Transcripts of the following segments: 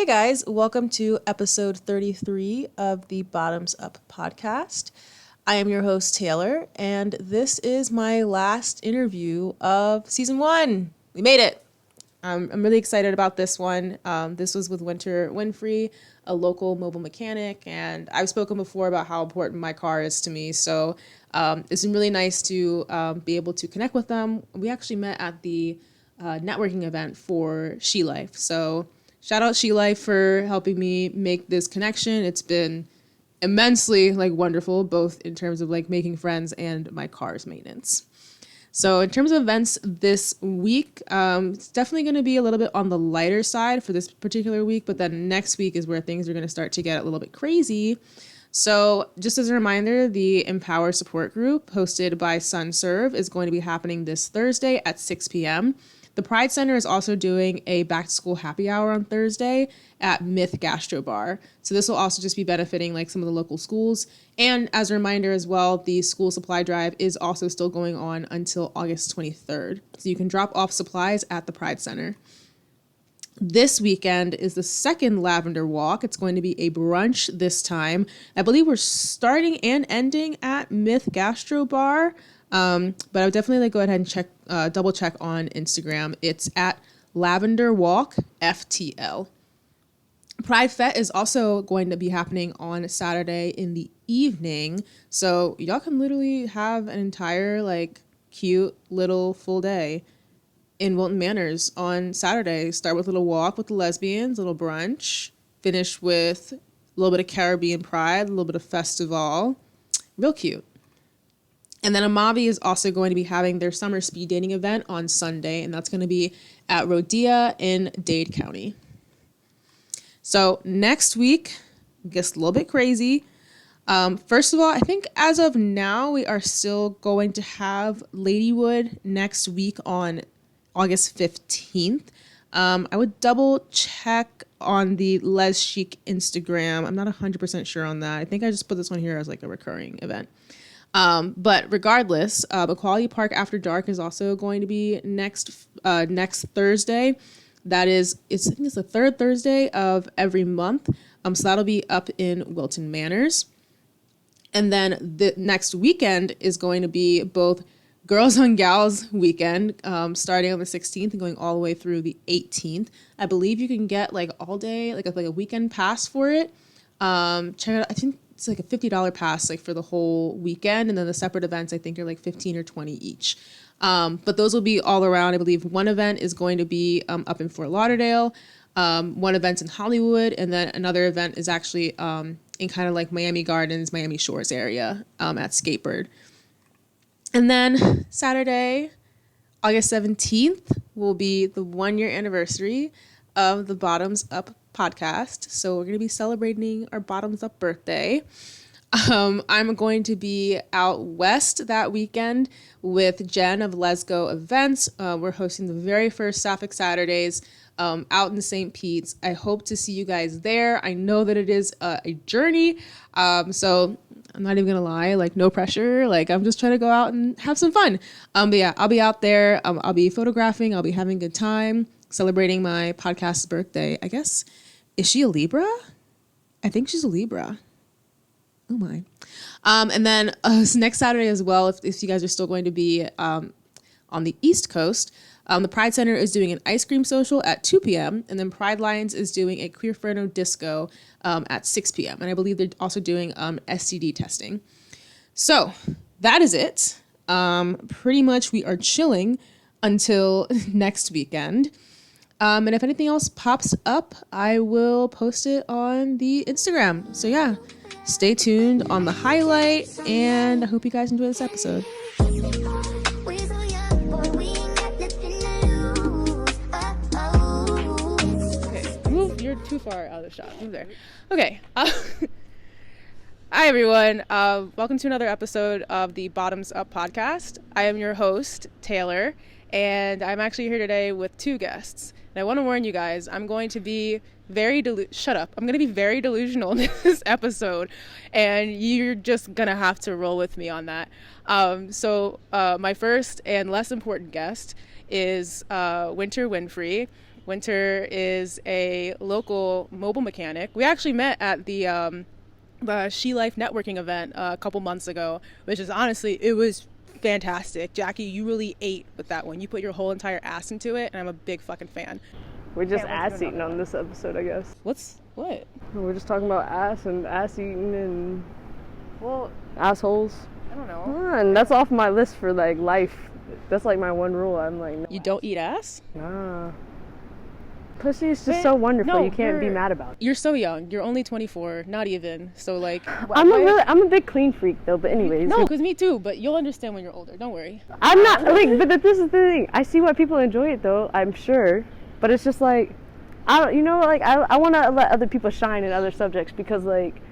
guys, welcome to episode 33 of the Bottoms Up podcast. I am your host, Taylor, and this is my last interview of season 1. We made it. I'm really excited about this one. This was with WINFREE, a local mobile mechanic, and I've spoken before about how important my car is to me, so it's been really nice to be able to connect with them. We actually met at the networking event for SheLife, so shout out SheLife for helping me make this connection. It's been immensely wonderful, both in terms of making friends and my car's maintenance. So in terms of events this week, it's definitely going to be a little bit on the lighter side for this particular week, but then next week is where things are going to start to get a little bit crazy. So just as a reminder, the Empower support group hosted by SunServe is going to be happening this Thursday at 6 p.m. The Pride Center is also doing a back-to-school happy hour on Thursday at Myth Gastro Bar. So this will also just be benefiting some of the local schools. And as a reminder as well, the school supply drive is also still going on until August 23rd. So you can drop off supplies at the Pride Center. This weekend is the second Lavender Walk. It's going to be a brunch this time. I believe we're starting and ending at Myth Gastro Bar. But I would definitely go ahead and check, double check on Instagram. It's at Lavender Walk FTL. Pride Fete is also going to be happening on Saturday in the evening. So y'all can literally have an entire cute little full day in Wilton Manors on Saturday. Start with a little walk with the lesbians, a little brunch, finish with a little bit of Caribbean Pride, a little bit of festival. Real cute. And then Amavi is also going to be having their summer speed dating event on Sunday, and that's going to be at Rodea in Dade County. So next week gets a little bit crazy. First of all, I think as of now, we are still going to have Ladywood next week on August 15th. I would double check on the Les Chic Instagram. I'm not 100% sure on that. I think I just put this one here as a recurring event. But regardless, Equality Park After Dark is also going to be next Thursday. I think it's the third Thursday of every month. So that'll be up in Wilton Manors. And then the next weekend is going to be both Girls on Gals weekend, starting on the 16th and going all the way through the 18th. I believe you can get all day, a weekend pass for it. Check it out. I think it's a $50 pass for the whole weekend, and then the separate events I think are 15 or 20 each. But those will be all around. I believe one event is going to be up in Fort Lauderdale, one event's in Hollywood, and then another event is actually in kind of Miami Gardens, Miami Shores area at Skatebird. And then Saturday, August 17th, will be the 1-year anniversary of the Bottoms Up podcast. So we're going to be celebrating our Bottoms Up birthday. I'm going to be out west that weekend with Jen of Let's Go Events. We're hosting the very first Sapphic Saturdays out in St. Pete's. I hope to see you guys there. I know that it is a journey. So I'm not even gonna lie, no pressure. I'm just trying to go out and have some fun. But yeah, I'll be out there. I'll be photographing. I'll be having a good time celebrating my podcast's birthday. I guess, is she a Libra? I think she's a Libra. Oh my. And then next Saturday as well, if you guys are still going to be on the East Coast, the Pride Center is doing an ice cream social at 2 p.m. And then Pride Lions is doing a Queerferno disco at 6 p.m. And I believe they're also doing STD testing. So that is it. Pretty much we are chilling until next weekend. And if anything else pops up, I will post it on the Instagram. So yeah, stay tuned on the highlight, and I hope you guys enjoy this episode. You're too far out of the shot. Move there. Okay. Hi, everyone. Welcome to another episode of the Bottoms Up podcast. I am your host, Taylor, and I'm actually here today with two guests. And I want to warn you guys, I'm going to be very I'm going to be very delusional in this episode, and you're just going to have to roll with me on that. So my first and less important guest is WINFREE. Winter is a local mobile mechanic. We actually met at the SheLife networking event a couple months ago, which is honestly, it was fantastic. Jackie, you really ate with that one. You put your whole entire ass into it, and I'm a big fucking fan. We're just ass eating on this episode, I guess. What? We're just talking about ass and ass eating and Well, assholes. I don't know. And that's off my list for like life. That's like my one rule. I'm like, no You don't eat ass? Nah. Pussy is just so wonderful. No, you can't be mad about it. You're so young. You're only 24, not even. So like, I'm a big clean freak though. But anyways, no, because me too. But you'll understand when you're older. Don't worry. I'm not like. But this is the thing. I see why people enjoy it though. I'm sure. But it's just like, I don't. You know, like I want to let other people shine in other subjects because like,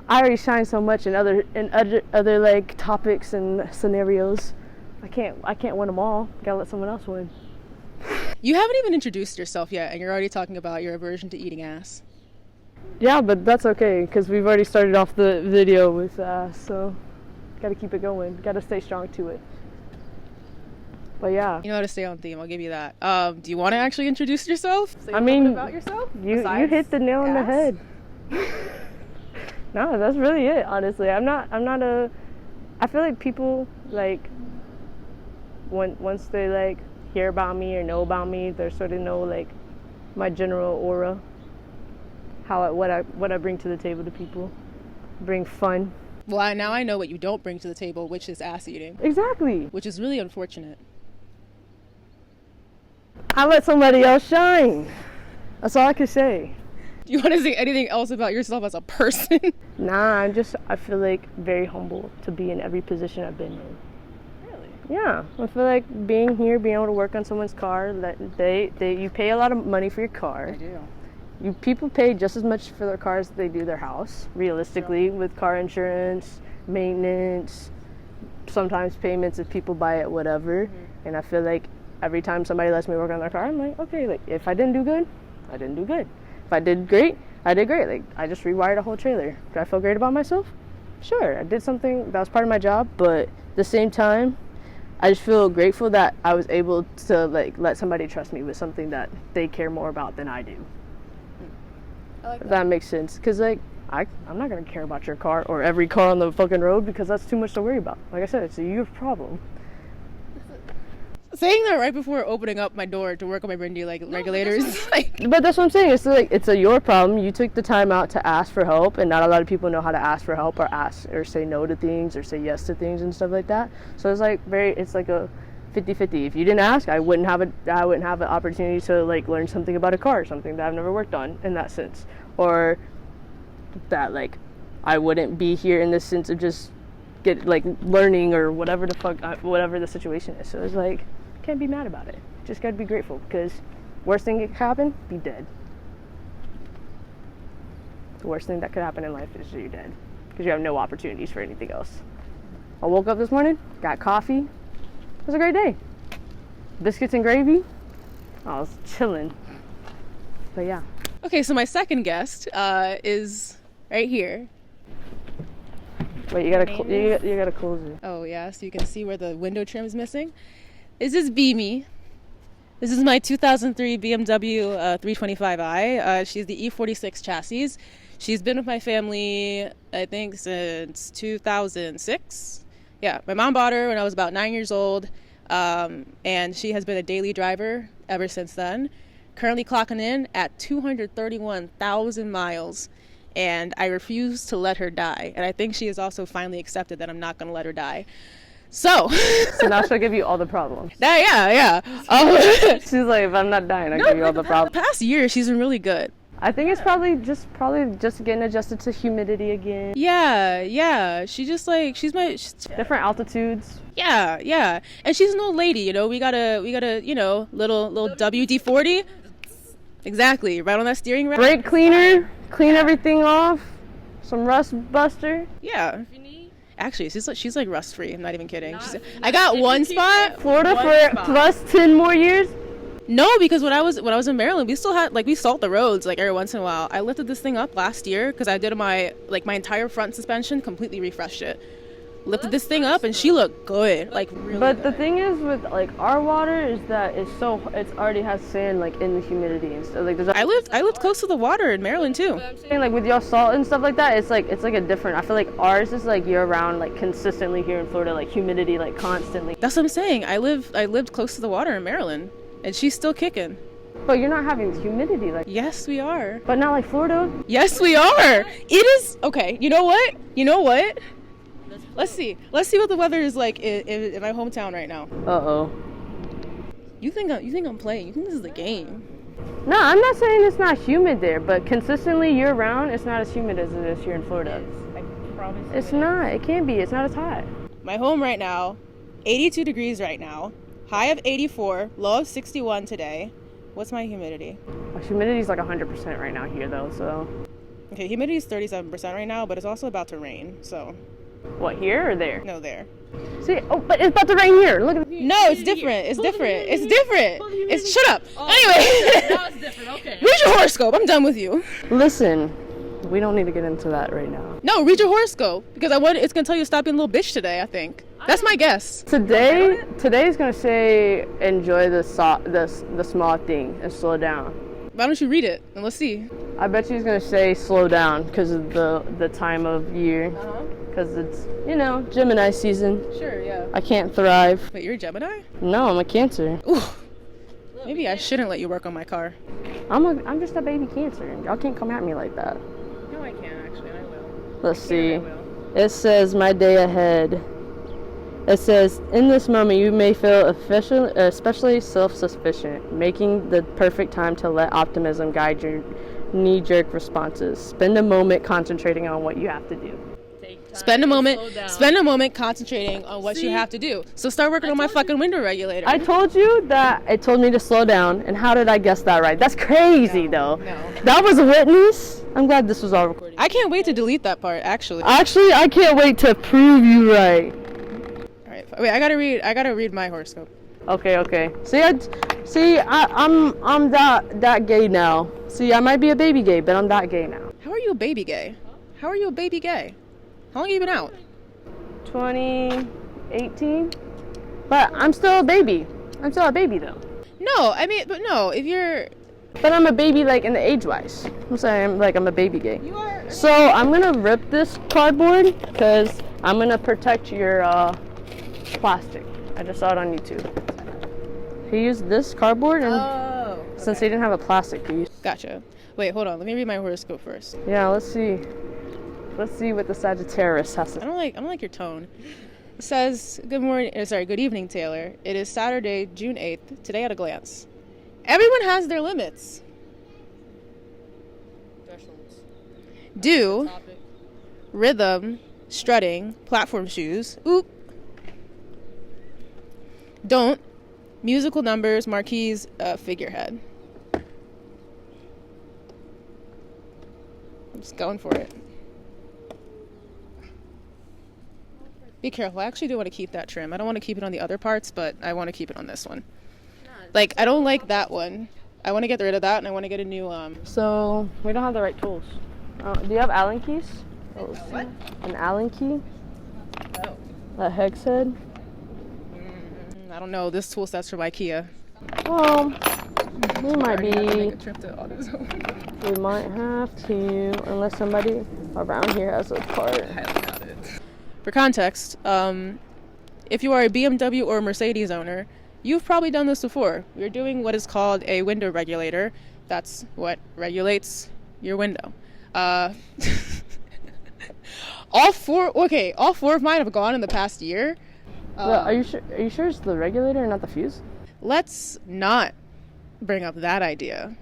I already shine so much in other like topics and scenarios. I can't win them all. Gotta let someone else win. You haven't even introduced yourself yet, and you're already talking about your aversion to eating ass. Yeah, but that's okay, because we've already started off the video with so gotta keep it going. Gotta stay strong to it. But yeah. You know how to stay on theme, I'll give you that. Do you want to actually introduce yourself? Say I mean, about yourself? You hit the nail on the head. No, that's really it, honestly. I feel like people, like, once they, like, hear about me or know about me, they sort of know like my general aura, what I bring to the table to people. Bring fun. Well, now I know what you don't bring to the table, which is ass eating. Exactly. Which is really unfortunate. I let somebody else shine. That's all I can say. Do you want to say anything else about yourself as a person? Nah, I feel like very humble to be in every position I've been in. Yeah, I feel like being here, being able to work on someone's car, that you pay a lot of money for your car. I do. People pay just as much for their cars as they do their house, realistically, with car insurance, maintenance, sometimes payments if people buy it, whatever. Mm-hmm. And I feel like every time somebody lets me work on their car, I'm like, okay, like if I didn't do good, I didn't do good. If I did great, I did great. Like I just rewired a whole trailer. Do I feel great about myself? Sure, I did something that was part of my job, but at the same time, I just feel grateful that I was able to like let somebody trust me with something that they care more about than I do. I like that. If that makes sense. Because like I'm not going to care about your car or every car on the fucking road because that's too much to worry about. Like I said, it's a you problem. Saying that right before opening up my door to work on my windy regulators. But that's what I'm saying. It's a your problem. You took the time out to ask for help, and not a lot of people know how to ask for help or say no to things or say yes to things and stuff like that. So it's like a 50-50. If you didn't ask, I wouldn't have an opportunity to like learn something about a car, something that I've never worked on in that sense, or that like I wouldn't be here in the sense of just get like learning or whatever the situation is. So it's like. Can't be mad about it. Just gotta be grateful because worst thing that could happen, be dead. The worst thing that could happen in life is you're dead because you have no opportunities for anything else. I woke up this morning, got coffee. It was a great day. Biscuits and gravy. I was chilling. But yeah. Okay, so my second guest is right here. Wait, you gotta close it. Oh yeah, so you can see where the window trim is missing. This is Beamy. This is my 2003 BMW 325i. She's the E46 chassis. She's been with my family, I think, since 2006. Yeah, my mom bought her when I was about 9 years old, and she has been a daily driver ever since then. Currently clocking in at 231,000 miles, and I refuse to let her die. And I think she has also finally accepted that I'm not going to let her die. So now she'll give you all the problems. Yeah. She's like, if I'm not dying, I'll give you all the problems. The past year, she's been really good. I think it's probably just getting adjusted to humidity again. Yeah. She's Different altitudes. Yeah. And she's an old lady, you know. We got a little WD-40. Exactly, right on that steering rack. Brake cleaner, clean everything off. Some rust buster. Yeah. Actually, she's like rust free. I'm not even kidding. I got one spot. Florida for plus 10 more years. No, because when I was in Maryland, we still had we salt the roads every once in a while. I lifted this thing up last year because I did my entire front suspension, completely refreshed it. lifted this thing up, and she looked good, like really But good. the thing is with like our water is that it's already has sand like in the humidity and stuff. Like there's I lived close to the water in Maryland too. I'm saying, like with your salt and stuff like that, it's like a different. I feel like ours is like year round, like consistently here in Florida, like humidity, like constantly. That's what I'm saying. I lived close to the water in Maryland, and she's still kicking. But you're not having humidity like. Yes, we are. But not like Florida. Yes, we are. It is okay. You know what? Let's see what the weather is like in my hometown right now. Uh-oh. You think I'm playing? You think this is a game? No, I'm not saying it's not humid there, but consistently year round, it's not as humid as it is here in Florida. I promise. It's not. It can't be. It's not as hot. My home right now, 82 degrees right now, high of 84, low of 61 today. What's my humidity? Humidity is like 100% right now here, though. So. Okay, humidity is 37% right now, but it's also about to rain. So. What, here or there? No, there. See, oh, but it's about to rain here. Look at. No, it's different. It's different. It's different. It's shut up. Anyway. Now it's different. Okay. Read your horoscope. I'm done with you. Listen, we don't need to get into that right now. No, read your horoscope because it's gonna tell you to stop being a little bitch today. I think that's my guess. Today's gonna say enjoy the small thing and slow down. Why don't you read it and let's see? I bet she's gonna say slow down because of the time of year. Because it's Gemini season. Sure, yeah. I can't thrive. Wait, you're a Gemini? No, I'm a Cancer. Ooh. Maybe I shouldn't let you work on my car. I'm just a baby Cancer. Y'all can't come at me like that. No, I can't actually. I will. Let's see. It says my day ahead. It says, in this moment, you may feel especially self-sufficient, making the perfect time to let optimism guide your knee-jerk responses. Spend a moment concentrating on what you have to do. Spend a moment concentrating on what you have to do. So start working on my fucking window regulator. I told you that it told me to slow down, and how did I guess that right? That's crazy, though. No. That was a witness. I'm glad this was all recorded. I can't wait to delete that part, actually. Actually, I can't wait to prove you right. All right. Wait, I gotta read my horoscope. Okay. I'm that gay now. See, I might be a baby gay, but I'm that gay now. How are you a baby gay? How long have you been out? 2018. But I'm still a baby. I'm still a baby though. No, I mean, but no, if you're... But I'm a baby like in the age-wise. I'm saying I'm a baby gay. You are... So I'm gonna rip this cardboard because I'm gonna protect your plastic. I just saw it on YouTube. He used this cardboard and since he didn't have a plastic piece. Gotcha. Wait, hold on. Let me read my horoscope first. Yeah, let's see. Let's see what the Sagittarius has to say. I don't like your tone. It says, good evening, Taylor. It is Saturday, June 8th. Today at a glance. Everyone has their limits. Do, rhythm, strutting, platform shoes. Oop. Don't, musical numbers, marquees, figurehead. I'm just going for it. Be careful. I actually do want to keep that trim. I don't want to keep it on the other parts, but I want to keep it on this one. Like, I don't like that one. I want to get rid of that, and I want to get a new, So, we don't have the right tools. Do you have Allen keys? What? An Allen key? Oh. A hex head? I don't know. This tool set's from IKEA. Well, we might Already have to make be. a trip to AutoZone. We might have to, unless somebody around here has a part. Highly doubt it. For context, if you are a BMW or a Mercedes owner, you've probably done this before. You're doing what is called a window regulator. That's what regulates your window. All four of mine have gone in the past year. Are you sure? Are you sure it's the regulator and not the fuse? Let's not bring up that idea.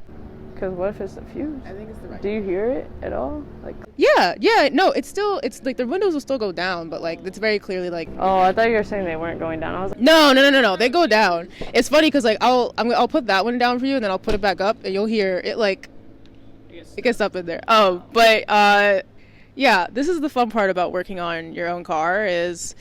Because what if it's the fuse? I think it's the Do you hear it at all? Like. Yeah. No, it's like the windows will still go down, but like it's very clearly like. Oh, I thought you were saying they weren't going down. I was like. No. They go down. It's funny because like I'll put that one down for you, and then I'll put it back up, and you'll hear it like. It gets up in there. Oh, but yeah, this is the fun part about working on your own car is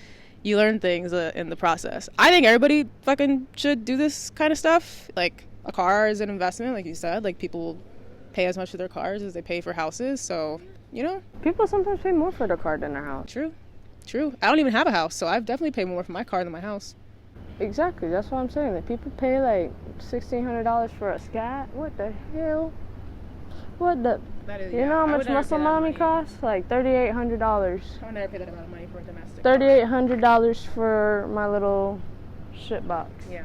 you learn things in the process. I think everybody fucking should do this kind of stuff. Like a car is an investment, like you said. Like people pay as much for their cars as they pay for houses. So, you know. People sometimes pay more for their car than their house. True. True. I don't even have a house, so I've definitely paid more for my car than my house. Exactly, that's what I'm saying. That people pay like $1,600 for a scat. What the hell? What the? That is, You know how much muscle mommy costs? Like $3,800. I would never pay that amount of money for a domestic. $3,800 for my little shit box. Yeah.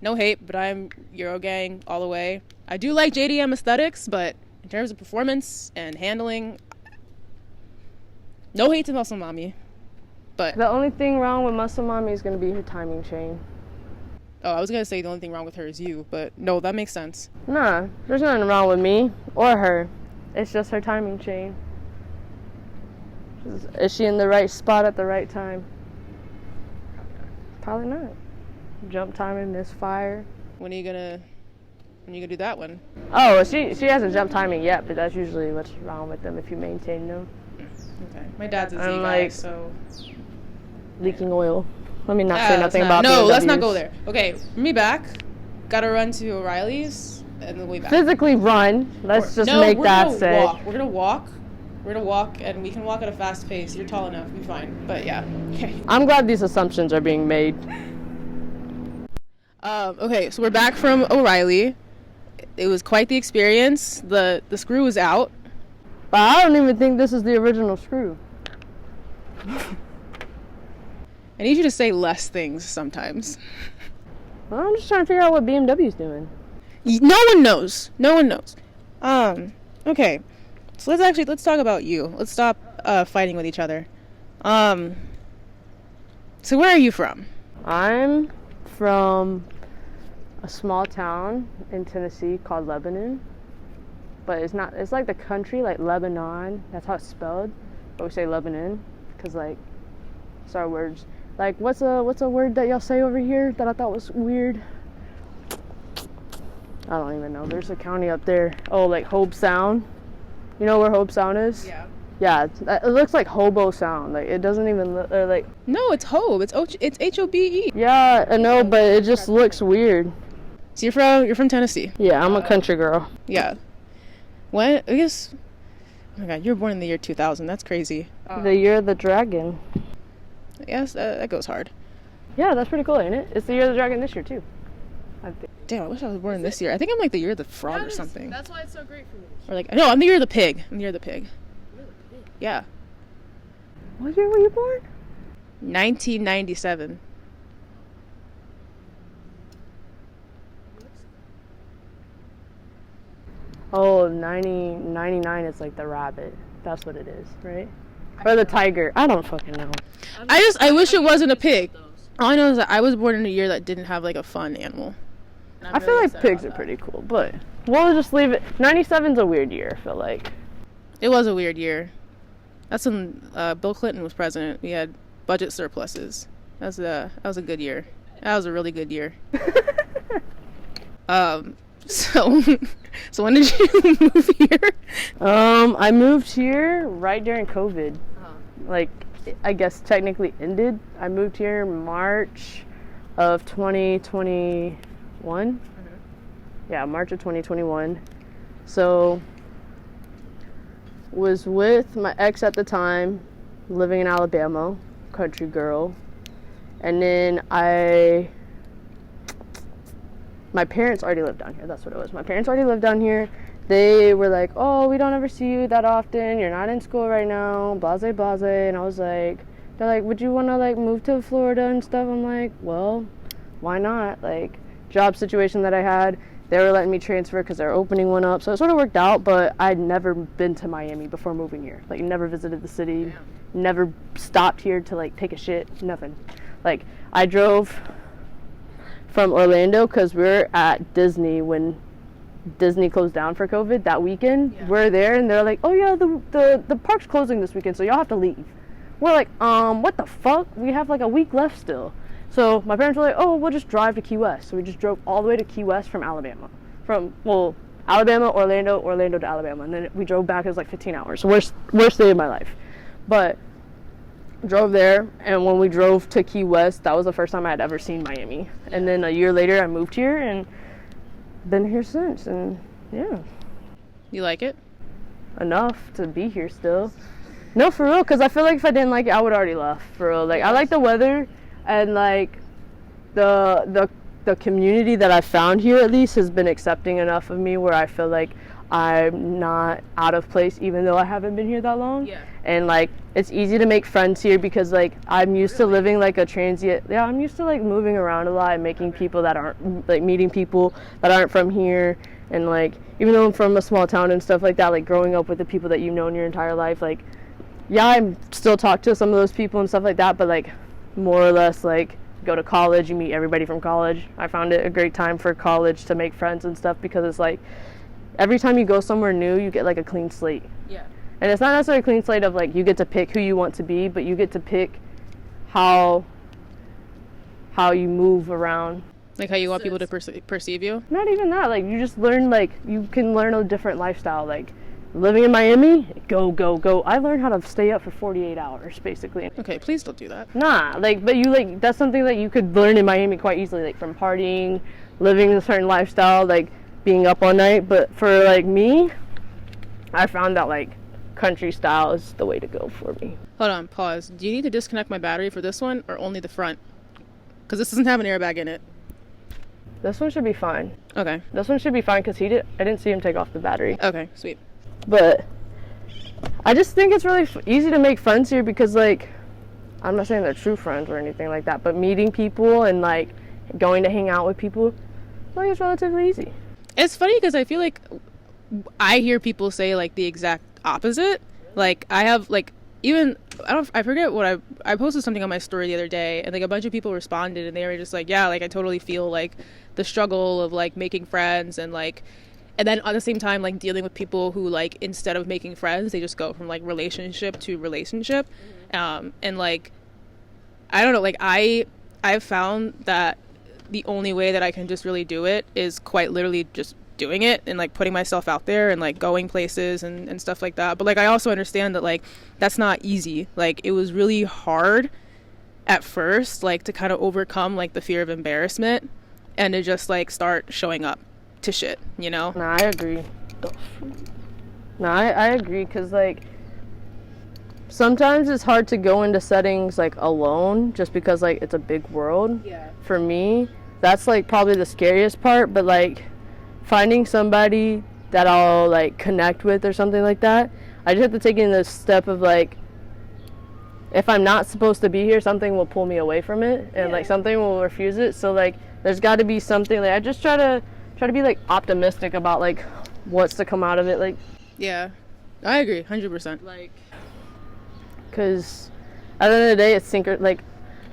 No hate, but I'm Eurogang all the way. I do like JDM aesthetics, but in terms of performance and handling, no hate to Muscle Mommy. But The only thing wrong with muscle mommy is gonna be her timing chain. I was gonna say the only thing wrong with her is you, but no, that makes sense. Nah, there's nothing wrong with me or her. It's just her timing chain. Is she in the right spot at the right time? Probably not. Jump timing, misfire. When are you gonna do that one? Oh, well, she hasn't jump timing yet, but that's usually what's wrong with them if you maintain them. Okay. My dad's a Z I'm guy, like- so Leaking oil. Let me not say nothing about No, let's BMWs. not go there. Okay, bring me back. Gotta run to O'Reilly's and then way back. Physically run. Let's just No, make we're that gonna said. walk. We're gonna walk. We're gonna walk, and we can walk at a fast pace. You're tall enough. We'll be fine. But yeah. Okay. I'm glad these assumptions are being made. Okay, so we're back from O'Reilly. It was quite the experience. The screw was out. But I don't even think this is the original screw. I need you to say less things sometimes. Well, I'm just trying to figure out what BMW's doing. No one knows. No one knows. Okay. So let's talk about you. Let's stop fighting with each other. So where are you from? I'm from a small town in Tennessee called Lebanon. But it's like the country, like Lebanon. That's how it's spelled. But we say Lebanon because, like, it's our words. Like, what's a word that y'all say over here that I thought was weird? I don't even know. There's a county up there. Oh, like Hobe Sound. You know where Hobe Sound is? Yeah. Yeah, it looks like Hobo Sound. Like, it doesn't even look like. No, it's Hobe. It's Hobe. Yeah, I know, but it just looks weird. So you're from Tennessee. Yeah, I'm a country girl. Yeah. When I guess. Oh my God, you were born in the year 2000. That's crazy. The year of the dragon. Yes, that goes hard. Yeah, that's pretty cool, ain't it? It's the year of the dragon this year too. Damn, I wish I was born this year. I think I'm like the year of the frog or something. That's why it's so great for me. Or like, no, I'm the year of the pig. I'm the year of the pig. Yeah. What year were you born? 1997. Oh, 99 is like the rabbit. That's what it is, right? Or the tiger. I don't fucking know. I wish it wasn't a pig. All I know is that I was born in a year that didn't have like a fun animal. I feel like pigs are pretty cool, but we'll just leave it. 97's a weird year, I feel like. It was a weird year. That's when Bill Clinton was president. We had budget surpluses. That was a good year. That was a really good year. So when did you move here? I moved here right during COVID. Like, I guess technically ended. I moved here March of 2021. Yeah, March of 2021. So, was with my ex at the time, living in Alabama, country girl. And then my parents already lived down here. That's what it was. My parents already lived down here. They were like, oh, we don't ever see you that often. You're not in school right now. Blase, blase. And I was like, they're like, would you want to like move to Florida and stuff? I'm like, well, why not? Like, job situation that I had, they were letting me transfer because they were opening one up. So it sort of worked out, but I'd never been to Miami before moving here. Like, never visited the city. Damn. Never stopped here to like take a shit. Nothing. Like, I drove from Orlando because we were at Disney when Disney closed down for COVID that weekend. Yeah. We're there and they're like, oh yeah, the park's closing this weekend, so y'all have to leave. We're like, what the fuck? We have like a week left still. So my parents were like, oh, we'll just drive to Key West. So we just drove all the way to Key West from Alabama. Alabama, Orlando to Alabama. And then we drove back. It was like 15 hours. Worst day of my life. But drove there, and when we drove to Key West, that was the first time I had ever seen Miami. And then a year later, I moved here and been here since. And yeah. You like it? Enough to be here still. No, for real, because I feel like if I didn't like it, I would already left, for real. Like, I like the weather, and, like, the community that I found here, at least, has been accepting enough of me where I feel like I'm not out of place, even though I haven't been here that long. Yeah. And, like, it's easy to make friends here because, like, I'm used to living, like, a transient. Yeah, I'm used to, like, moving around a lot and making people that aren't, like, meeting people that aren't from here. And, like, even though I'm from a small town and stuff like that, like, growing up with the people that you've known your entire life, like, yeah, I still talk to some of those people and stuff like that, but, like, more or less, like, go to college, you meet everybody from college. I found it a great time for college to make friends and stuff because it's, like, every time you go somewhere new, you get, like, a clean slate. Yeah. And it's not necessarily a clean slate of, like, you get to pick who you want to be, but you get to pick how you move around. Like how you want people to perceive you? Not even that. Like, you just learn, like, you can learn a different lifestyle. Like, living in Miami, go, go, go. I learned how to stay up for 48 hours, basically. Okay, please don't do that. Nah, like, but you, like, that's something that you could learn in Miami quite easily, like, from partying, living a certain lifestyle, like, being up all night. But for, like, me, I found that, like, country style is the way to go for me. Hold on, pause. Do you need to disconnect my battery for this one or only the front? Because this doesn't have an airbag in it. This one should be fine. Okay. This one should be fine because I didn't see him take off the battery. Okay, sweet. But I just think it's really easy to make friends here because, like, I'm not saying they're true friends or anything like that, but meeting people and, like, going to hang out with people, like, it's relatively easy. It's funny because I feel like I hear people say, like, the exact opposite. Like, I have, like, even, I forget what I posted something on my story the other day, and, like, a bunch of people responded, and they were just like, yeah, like, I totally feel, like, the struggle of, like, making friends and, like, and then at the same time, like, dealing with people who, like, instead of making friends, they just go from, like, relationship to relationship. And, like, I don't know, like, I've found that the only way that I can just really do it is quite literally just doing it and, like, putting myself out there and, like, going places and stuff like that. But, like, I also understand that, like, that's not easy. Like, it was really hard at first, like, to kind of overcome, like, the fear of embarrassment and to just, like, start showing up to shit, you know? Nah, I agree. I agree because, like, sometimes it's hard to go into settings, like, alone just because, like, it's a big world. Yeah. For me, that's, like, probably the scariest part, but, like, finding somebody that I'll, like, connect with or something like that, I just have to take in the step of, like, if I'm not supposed to be here, something will pull me away from it, and, like, something will refuse it. So, like, there's got to be something. Like, I just try to be, like, optimistic about, like, what's to come out of it. Like, Yeah, I agree, 100%. like, because at the end of the day, it's like,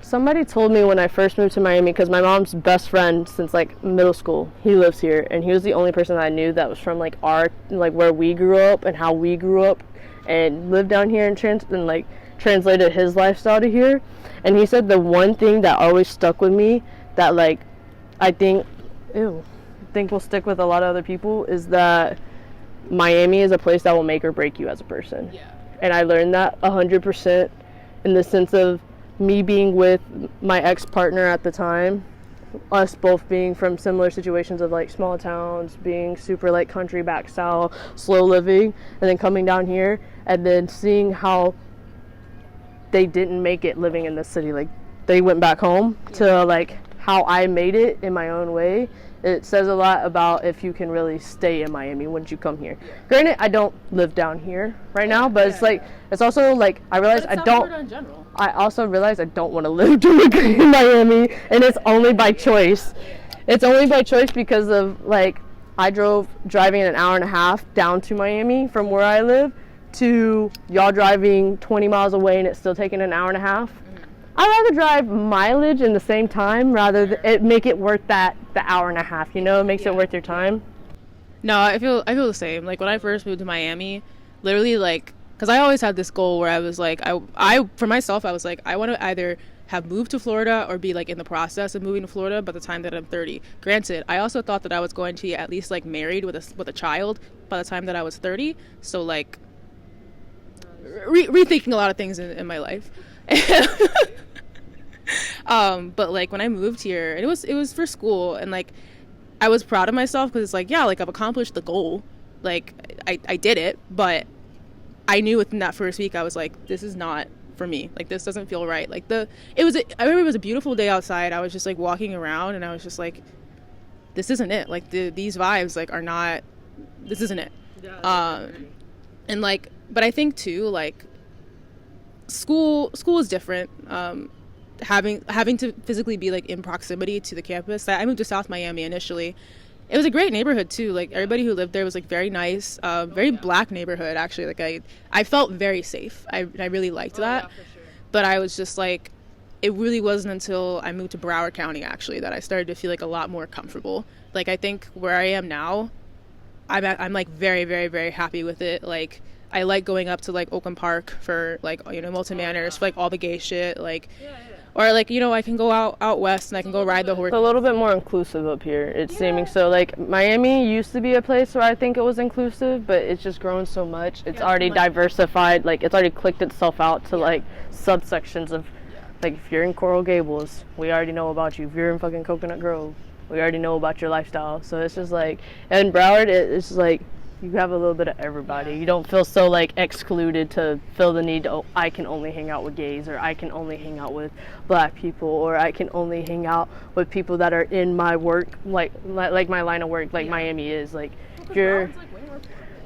somebody told me when I first moved to Miami, because my mom's best friend since, like, middle school, he lives here, and he was the only person that I knew that was from, like, where we grew up and how we grew up, and lived down here and translated his lifestyle to here. And he said the one thing that always stuck with me that, like, I think will stick with a lot of other people is that Miami is a place that will make or break you as a person. Yeah. And I learned that 100% in the sense of me being with my ex-partner at the time, us both being from similar situations of, like, small towns, being super, like, country back south, slow living, and then coming down here and then seeing how they didn't make it living in the city. Like, they went back home to, like, how I made it in my own way. It says a lot about if you can really stay in Miami once you come here. Granted, I don't live down here right now, but it's like, it's also like, I realize I also realize I don't want to live directly in Miami, and it's only by choice. It's only by choice because of, like, I driving an hour and a half down to Miami from where I live to y'all driving 20 miles away and it's still taking an hour and a half. I'd rather drive mileage in the same time rather than make it worth the hour and a half, you know? It makes it worth your time. No, I feel the same. Like, when I first moved to Miami, literally, like, because I always had this goal where I was like, I for myself, I was like, I want to either have moved to Florida or be, like, in the process of moving to Florida by the time that I'm 30. Granted, I also thought that I was going to be at least, like, married with a child by the time that I was 30. So, like, rethinking a lot of things in my life. But, like, when I moved here, and it was for school, and, like, I was proud of myself because it's like, yeah, like, I've accomplished the goal. Like, I did it, but I knew within that first week, I was like, this is not for me. Like, this doesn't feel right. Like, I remember it was a beautiful day outside. I was just like walking around and I was just like, this isn't it. Like, these vibes like are not, this isn't it. And like, but I think too, like, school is different. Having to physically be like in proximity to the campus. I moved to South Miami initially. It was a great neighborhood too. Like, everybody who lived there was like very nice, very black neighborhood actually. Like, I felt very safe. I really liked that. Yeah, for sure. But I was just like, it really wasn't until I moved to Broward County actually that I started to feel like a lot more comfortable. Like, I think where I am now, I'm like very, very, very happy with it. Like, I like going up to like Oakland Park for like, you know, Milton Manors for like all the gay shit. Like, or like, you know, I can go out west and I can go ride the horse. It's a little bit more inclusive up here, it's seeming. So like, Miami used to be a place where I think it was inclusive, but it's just grown so much. It's already diversified. Like, it's already clicked itself out to like subsections of, like, if you're in Coral Gables, we already know about you. If you're in fucking Coconut Grove, we already know about your lifestyle. So it's just like, and Broward, it's like, you have a little bit of everybody. You don't feel so like excluded to feel the need to, oh, I can only hang out with gays, or I can only hang out with black people, or I can only hang out with people that are in my work, like my line of work, like Miami is. Like, if you're,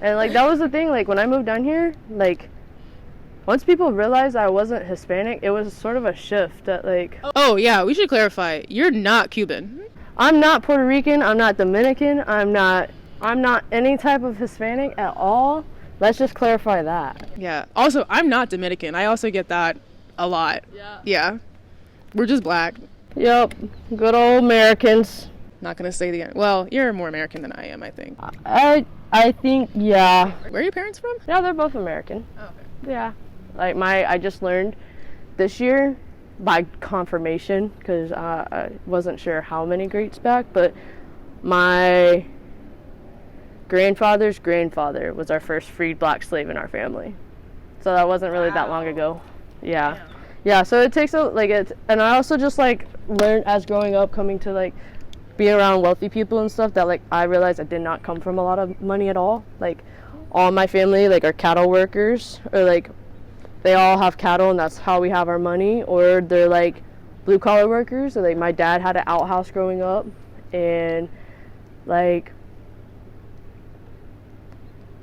and like, that was the thing, like, when I moved down here, like, once people realized I wasn't Hispanic, it was sort of a shift that like, oh yeah, we should clarify, you're not Cuban. I'm not Puerto Rican, I'm not Dominican, I'm not any type of Hispanic at all. Let's just clarify that. Yeah. Also, I'm not Dominican. I also get that a lot. Yeah. We're just black. Yep. Good old Americans. Not gonna say the, well, you're more American than I am, I think. I think, yeah. Where are your parents from? Yeah, they're both American. Oh, okay. Yeah. Like, I just learned this year by confirmation, because I wasn't sure how many greats back, but my grandfather's grandfather was our first freed black slave in our family. So that wasn't really that long ago. Yeah. Yeah, so it takes a, like, it's, and I also just like learned as growing up, coming to like be around wealthy people and stuff, that like I realized I did not come from a lot of money at all. Like, all my family like are cattle workers, or like they all have cattle and that's how we have our money, or they're like blue collar workers. So like, my dad had an outhouse growing up, and like,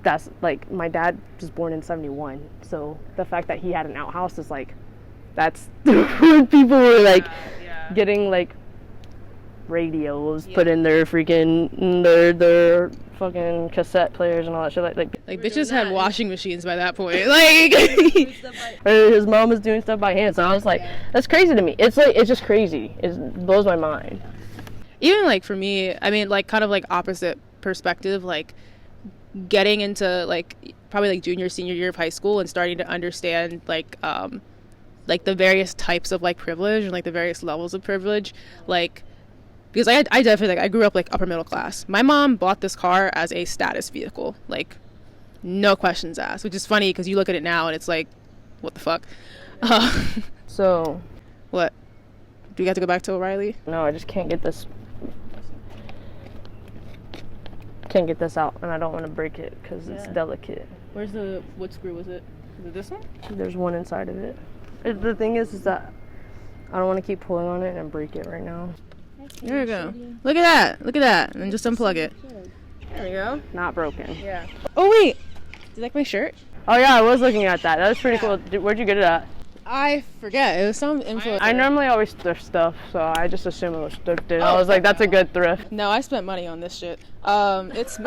that's like, my dad was born in 1971, so the fact that he had an outhouse is like, that's when people were like getting like radios put in their freaking their fucking cassette players and all that shit. Like bitches had washing machines by that point. Like, his mom was doing stuff by hand. So I was like, that's crazy to me. It's like, it's just crazy. It blows my mind. Even like for me, I mean, like, kind of like opposite perspective, like getting into like probably like junior senior year of high school and starting to understand like the various types of like privilege and like the various levels of privilege, like, because I definitely, like, I grew up like upper middle class. My mom bought this car as a status vehicle, like, no questions asked, which is funny because you look at it now and it's like, what the fuck. So what, do we have to go back to O'Reilly? No, I just can't get this out, and I don't want to break it because it's delicate. Where's what screw was it? Is it this one? There's one inside of it. The thing is that I don't want to keep pulling on it and break it right now. There you go. Look at that. And then just unplug it. There you go. Not broken. Yeah. Oh wait, do you like my shirt? Oh yeah, I was looking at that. That was pretty cool. Where'd you get it at? I forget. It was some influencer. I normally always thrift stuff, so I just assume it was thrifted. I was like, that's a good thrift. No, I spent money on this shit. It's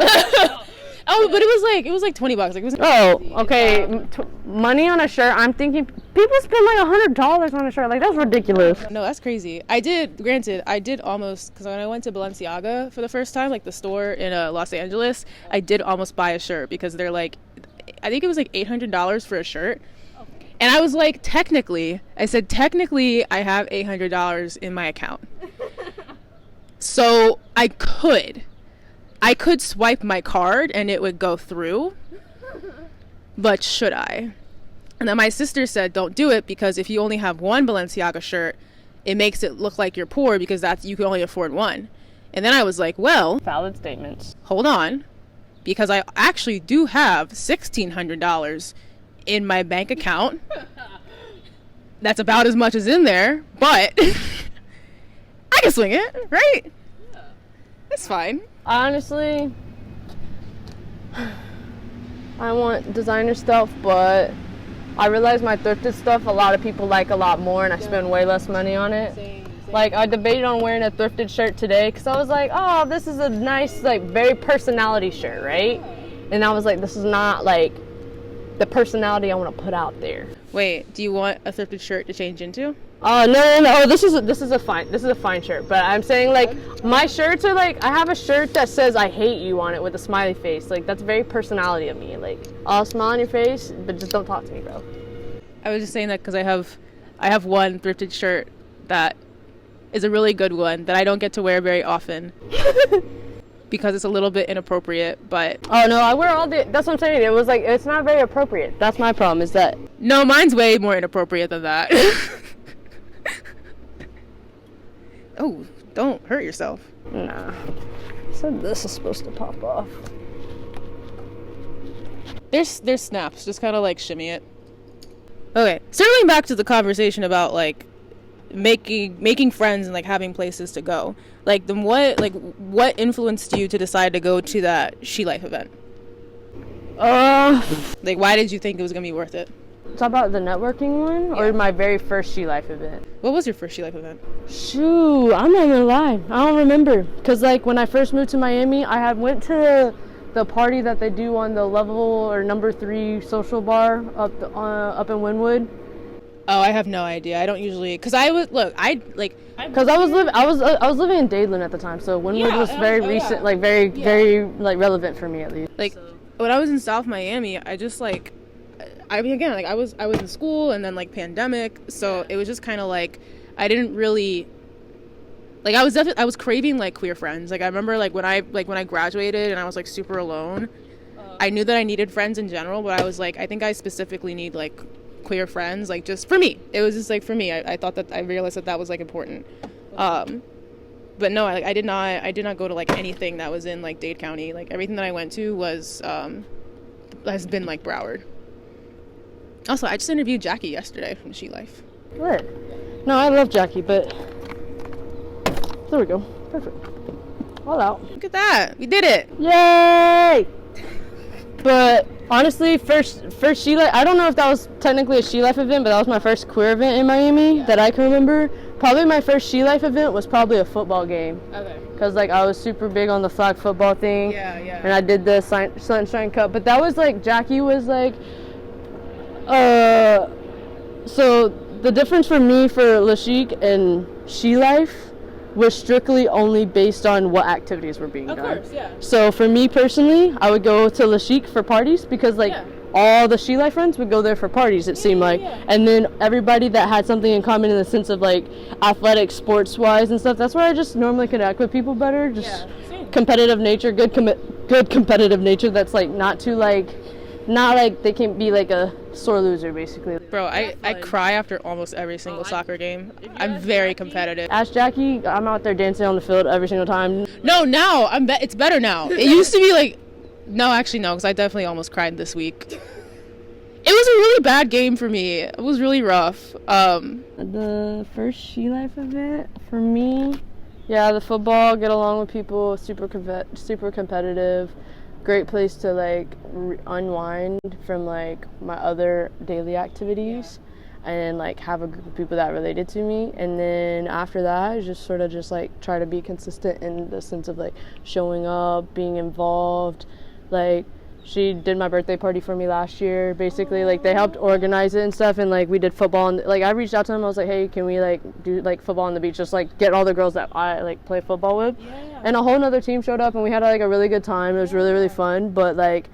oh, but it was like $20. Like, it was okay. Money on a shirt. I'm thinking people spend like $100 on a shirt. Like, that's ridiculous. No, that's crazy. I did almost, because when I went to Balenciaga for the first time, like the store in Los Angeles, I did almost buy a shirt because they're like, I think it was like $800 for a shirt. And I was like, technically, I have $800 in my account. So I could swipe my card and it would go through, but should I? And then my sister said, don't do it, because if you only have one Balenciaga shirt, it makes it look like you're poor because you can only afford one. And then I was like, well, valid statements. Hold on, because I actually do have $1,600 in my bank account. That's about as much as in there, but I can swing it, right? Yeah. It's fine. Honestly, I want designer stuff, but I realize my thrifted stuff a lot of people like a lot more, and I spend way less money on it. Same. Like, I debated on wearing a thrifted shirt today because I was like, oh, this is a nice, like, very personality shirt, right? And I was like, this is not, like, the personality I want to put out there. Wait, do you want a thrifted shirt to change into? Oh, no. This is a fine shirt. But I'm saying, like, my shirts are like, I have a shirt that says I hate you on it with a smiley face. Like, that's very personality of me. Like, I'll smile on your face, but just don't talk to me, bro. I was just saying that because I have one thrifted shirt that is a really good one that I don't get to wear very often. Because it's a little bit inappropriate, but... Oh, no, I wear all the... That's what I'm saying. It was like, it's not very appropriate. That's my problem, is that... No, mine's way more inappropriate than that. Oh, don't hurt yourself. Nah. So this is supposed to pop off. There's snaps. Just kind of, like, shimmy it. Okay, circling back to the conversation about, like, making friends and, like, having places to go. Like, what influenced you to decide to go to that SheLife event? Like, why did you think it was gonna be worth it? Talk about the networking one, or my very first SheLife event? What was your first SheLife event? Shoot, I'm not gonna lie, I don't remember. Cause like when I first moved to Miami, I had went to the party that they do on the level or number 3 social bar up in Wynwood. Oh, I have no idea. I don't usually, cause I was Cause I was living in Dadeland at the time, so Wynwood was very recent, like very like relevant for me at least. Like when I was in South Miami, I just like, I mean again, like I was in school and then like pandemic, so it was just kind of like I didn't really like I was craving like queer friends. Like I remember like when I graduated and I was like super alone, I knew that I needed friends in general, but I was like I think I specifically need like queer friends, like just for me. It was just like for me. I thought that I realized that was like important. But no, I did not go to like anything that was in like Dade County. Like everything that I went to was has been like Broward. Also, I just interviewed Jackie yesterday from SheLife. Good. No, I love Jackie, but there we go. Perfect. All out. Look at that. We did it. Yay! But honestly, first SheLife, I don't know if that was technically a SheLife event, but that was my first queer event in Miami that I can remember. Probably my first SheLife event was probably a football game. Okay. Because like I was super big on the flag football thing. Yeah. And I did the Sunshine Cup, but that was like Jackie was like, so the difference for me for Lashik and SheLife was strictly only based on what activities were being done. Of course, yeah. So for me personally, I would go to Lashik for parties because like all the SheLife friends would go there for parties, it seemed like. Yeah. And then everybody that had something in common in the sense of like athletic, sports-wise and stuff, that's where I just normally connect with people better. Just competitive nature, good competitive nature that's like not like they can be like a sore loser basically. Bro, I cry after almost every single soccer game. I'm very competitive. Ask Jackie, I'm out there dancing on the field every single time. No, now it's better now. It used to be like, no, actually no, because I definitely almost cried this week. It was a really bad game for me. It was really rough. The first SheLife event for me, the football, get along with people, super competitive. Great place to like unwind from like my other daily activities and like have a group of people that related to me. And then after that, just sort of just like try to be consistent in the sense of like showing up, being involved. Like she did my birthday party for me last year, basically. Like they helped organize it and stuff, and like we did football and like I reached out to them. I was like, hey, can we like do like football on the beach, just like get all the girls that I like play football with. And a whole nother team showed up and we had like a really good time. It was really fun, but like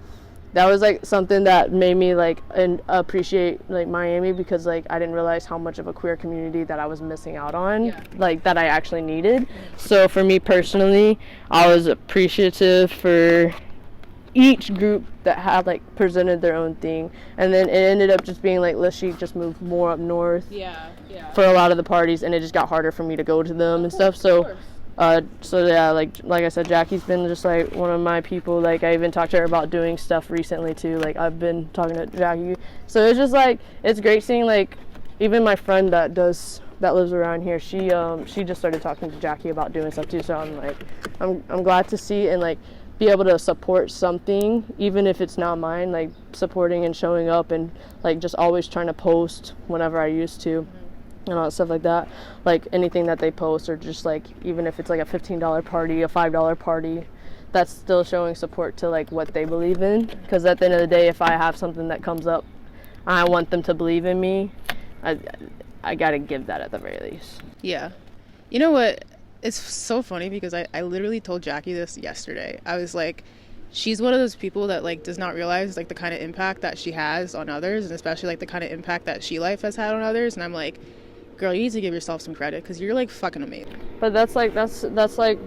that was like something that made me like appreciate like Miami, because like I didn't realize how much of a queer community that I was missing out on, like that I actually needed. So for me personally, I was appreciative for each group that had like presented their own thing, and then it ended up just being like Lashik just moved more up north for a lot of the parties, and it just got harder for me to go to them and stuff. So So yeah, like I said, Jackie's been just like one of my people. Like I even talked to her about doing stuff recently too. Like I've been talking to Jackie, so it's just like it's great seeing like even my friend that lives around here. She just started talking to Jackie about doing stuff too. So I'm like I'm glad to see and like be able to support something, even if it's not mine. Like supporting and showing up and like just always trying to post whenever I used to. And all that stuff like that, like anything that they post, or just like even if it's like a $15 party, a $5 party, that's still showing support to like what they believe in. Because at the end of the day, if I have something that comes up and I want them to believe in me, I gotta give that at the very least. Yeah. You know what? It's so funny because I literally told Jackie this yesterday. I was like, she's one of those people that like does not realize like the kind of impact that she has on others, and especially like the kind of impact that SheLife has had on others. And I'm like, girl, you need to give yourself some credit because you're like fucking amazing. But that's like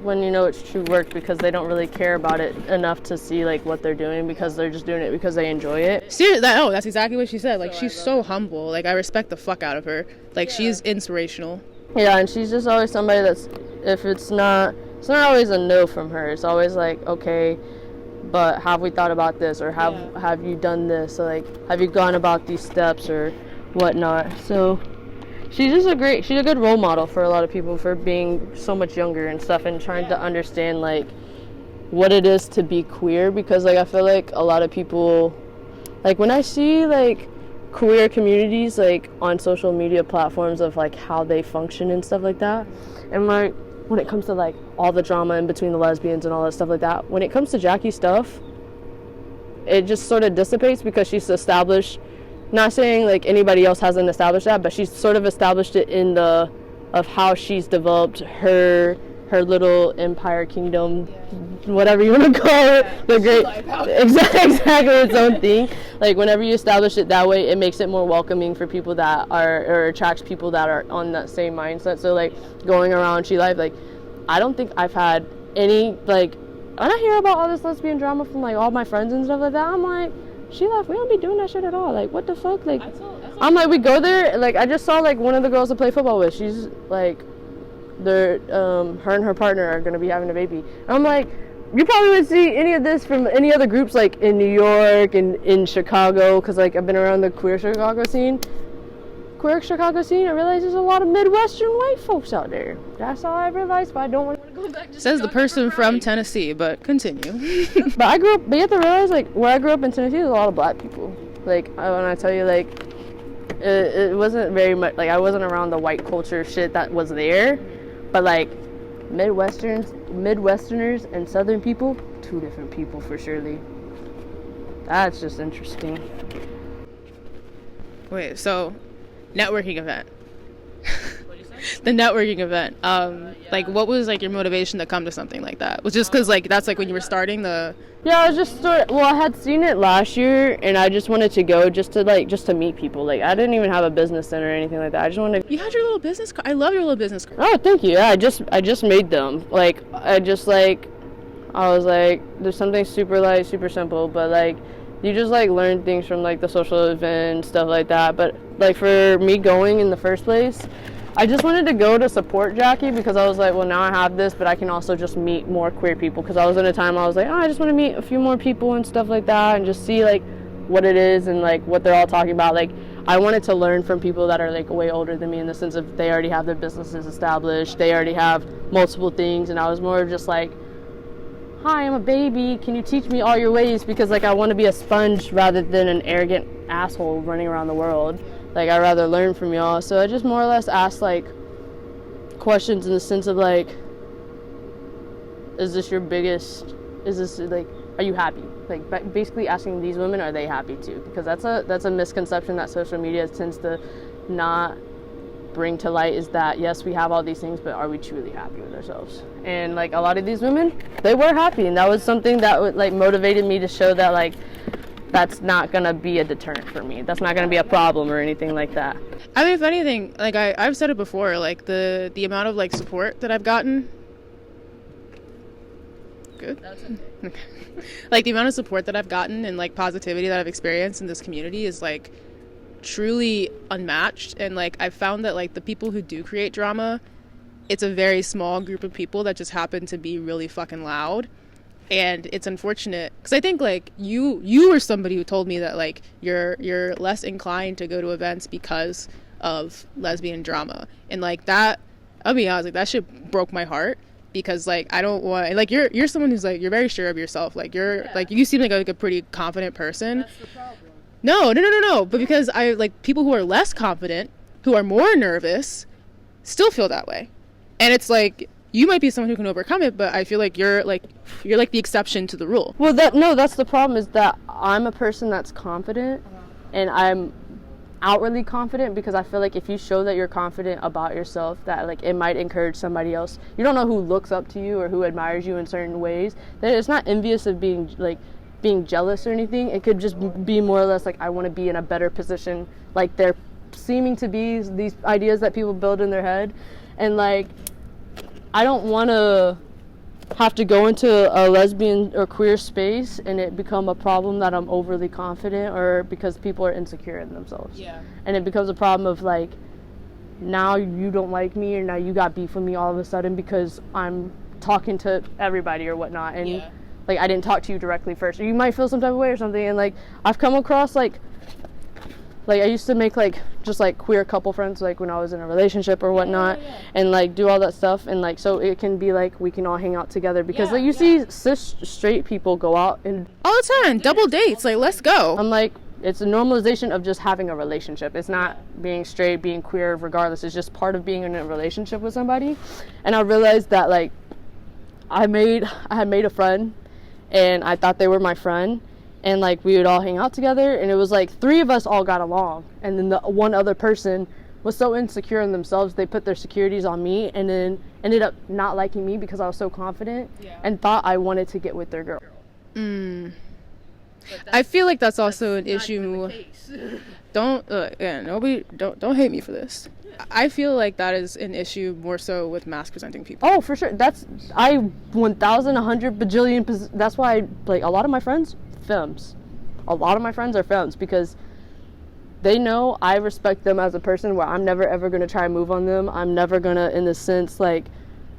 when you know it's true work, because they don't really care about it enough to see like what they're doing, because they're just doing it because they enjoy it. Seriously, that's exactly what she said. Like she's so humble. Like I respect the fuck out of her. Like she's inspirational. Yeah, and she's just always somebody that's, if it's not always a no from her. It's always like, okay, but have we thought about this, or have you done this, or like have you gone about these steps or whatnot. So she's a good role model for a lot of people for being so much younger and stuff, and trying to understand like what it is to be queer. Because like I feel like a lot of people, like when I see like queer communities like on social media platforms of like how they function and stuff like that, and like when it comes to like all the drama in between the lesbians and all that stuff like that, when it comes to Jackie's stuff, it just sort of dissipates, because she's established, not saying like anybody else hasn't established that, but she's sort of established it in of how she's developed her little empire, kingdom, whatever you want to call it, the great, exactly its own thing. Like whenever you establish it that way, it makes it more welcoming for people that are, or attracts people that are on that same mindset. So like going around SheLife, like I don't think I've had any, like when I hear about all this lesbian drama from like all my friends and stuff like that, I'm like, SheLife, we don't be doing that shit at all. Like what the fuck? Like I'm like, we go there, like I just saw like one of the girls to play football with, she's like, they're her and her partner are going to be having a baby. I'm like, you probably would see any of this from any other groups like in New York and in Chicago, because like I've been around the queer Chicago scene. I realize there's a lot of Midwestern white folks out there. That's all I realized, but I don't want to go back to Says the person from Tennessee, but continue. But you have to realize like where I grew up in Tennessee, there's a lot of black people. Like when I tell you, like it wasn't very much, like I wasn't around the white culture shit that was there. But like Midwesterners and Southern people, two different people for surely. That's just interesting. Wait, so networking event. The networking event. Like what was like your motivation to come to something like that? Was just because like that's like when you were starting the. Yeah, I was just I had seen it last year, and I just wanted to go just to meet people. Like I didn't even have a business center or anything like that. I just wanted. You had your little business card. I love your little business card. Oh, thank you. Yeah, I just made them. Like I was like, there's something super light, super simple, but like you just like learn things from like the social event and stuff like that. But like for me going in the first place, I just wanted to go to support Jackie, because I was like, well, now I have this, but I can also just meet more queer people, because I was in a time I was like, oh, I just want to meet a few more people and stuff like that, and just see like what it is and like what they're all talking about. Like I wanted to learn from people that are like way older than me, in the sense of they already have their businesses established, they already have multiple things, and I was more just like, hi, I'm a baby, can you teach me all your ways? Because like I want to be a sponge rather than an arrogant asshole running around the world. Like I'd rather learn from y'all. So I just more or less asked like questions in the sense of like, is this like, are you happy? Like basically asking these women, are they happy too? Because that's a misconception that social media tends to not bring to light, is that yes, we have all these things, but are we truly happy with ourselves? And like a lot of these women, they were happy, and that was something that would like motivated me to show that like that's not gonna be a deterrent for me. That's not gonna be a problem or anything like that. I mean, if anything, like I've said it before, like the amount of like support that I've gotten. Good. That's okay. Like the amount of support that I've gotten and like positivity that I've experienced in this community is like truly unmatched. And like I've found that like the people who do create drama it's a very small group of people that just happen to be really fucking loud. And it's unfortunate because I think like you were somebody who told me that like you're less inclined to go to events because of lesbian drama, and like that, I'll be honest, like that shit broke my heart, because like I don't want, like you're someone who's like, you're very sure of yourself, like you're like, you seem like a pretty confident person. That's the problem. No, but because I like people who are less confident, who are more nervous, still feel that way. And it's like, you might be someone who can overcome it, but I feel like you're like the exception to the rule. Well, that's the problem, is that I'm a person that's confident, and I'm outwardly confident because I feel like if you show that you're confident about yourself, that like it might encourage somebody else. You don't know who looks up to you or who admires you in certain ways. That it's not envious of being jealous or anything. It could just be more or less like, I want to be in a better position, like they're seeming to be these ideas that people build in their head. And like, I don't want to have to go into a lesbian or queer space and it become a problem that I'm overly confident, or because people are insecure in themselves. Yeah. And it becomes a problem of like, now you don't like me, or now you got beef with me all of a sudden because I'm talking to everybody or whatnot, and like I didn't talk to you directly first, or you might feel some type of way or something. And like I've come across like I used to make like just like queer couple friends like when I was in a relationship or whatnot, and like do all that stuff, and like so it can be like we can all hang out together because like you see cis straight people go out and all the time, double dates, like let's go. I'm like, it's a normalization of just having a relationship. It's not being straight, being queer, regardless. It's just part of being in a relationship with somebody. And I realized that like I had made a friend, and I thought they were my friend. And like we would all hang out together, and it was like 3 of us all got along, and then the one other person was so insecure in themselves, they put their securities on me, and then ended up not liking me because I was so confident, and thought I wanted to get with their girl. I feel like that's also an issue. Don't hate me for this. I feel like that is an issue more so with mask presenting people. Oh, for sure. That's 1,000, 100 bajillion. That's why like a lot of my friends. Femmes. A lot of my friends are femmes because they know I respect them as a person, where I'm never ever going to try and move on them. I'm never going to, in the sense, like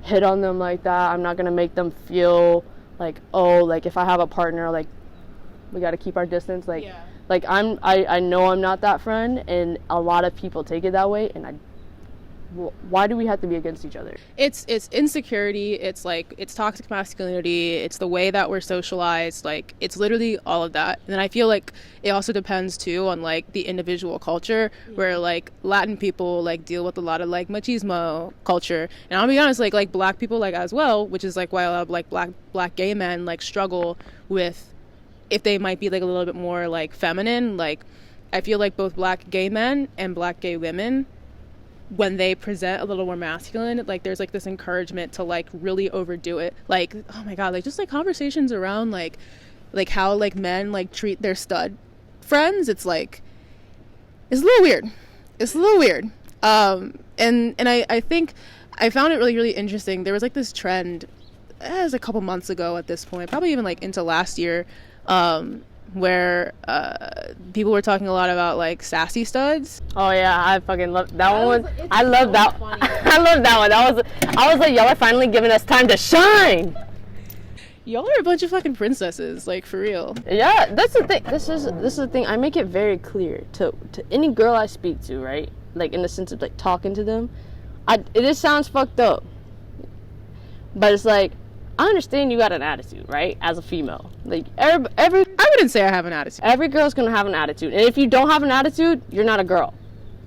hit on them like that. I'm not going to make them feel like, oh, like if I have a partner, like we got to keep our distance. Like I know I'm not that friend, and a lot of people take it that way, and why do we have to be against each other? It's insecurity, it's like, it's toxic masculinity, it's the way that we're socialized, like it's literally all of that. And then I feel like it also depends too on like the individual culture, where like Latin people like deal with a lot of like machismo culture, and I'll be honest, like black people like as well, which is like why a lot of like black gay men like struggle with if they might be like a little bit more like feminine. Like I feel like both black gay men and black gay women, when they present a little more masculine, like there's like this encouragement to like really overdo it. Like, oh my god, like just like conversations around like how like men like treat their stud friends. It's like, it's a little weird. And I think I found it really, really interesting. There was like this trend, it was a couple months ago at this point, probably even like into last year, where people were talking a lot about like sassy studs. Oh yeah, I fucking love that one. I love that. I love that one. I was like, y'all are finally giving us time to shine. Y'all are a bunch of fucking princesses, like for real. Yeah, that's the thing. This is the thing. I make it very clear to any girl I speak to, right? Like in the sense of like talking to them. It sounds fucked up, but it's like, I understand you got an attitude, right? As a female, like every I wouldn't say I have an attitude. Every girl's gonna have an attitude, and if you don't have an attitude, you're not a girl.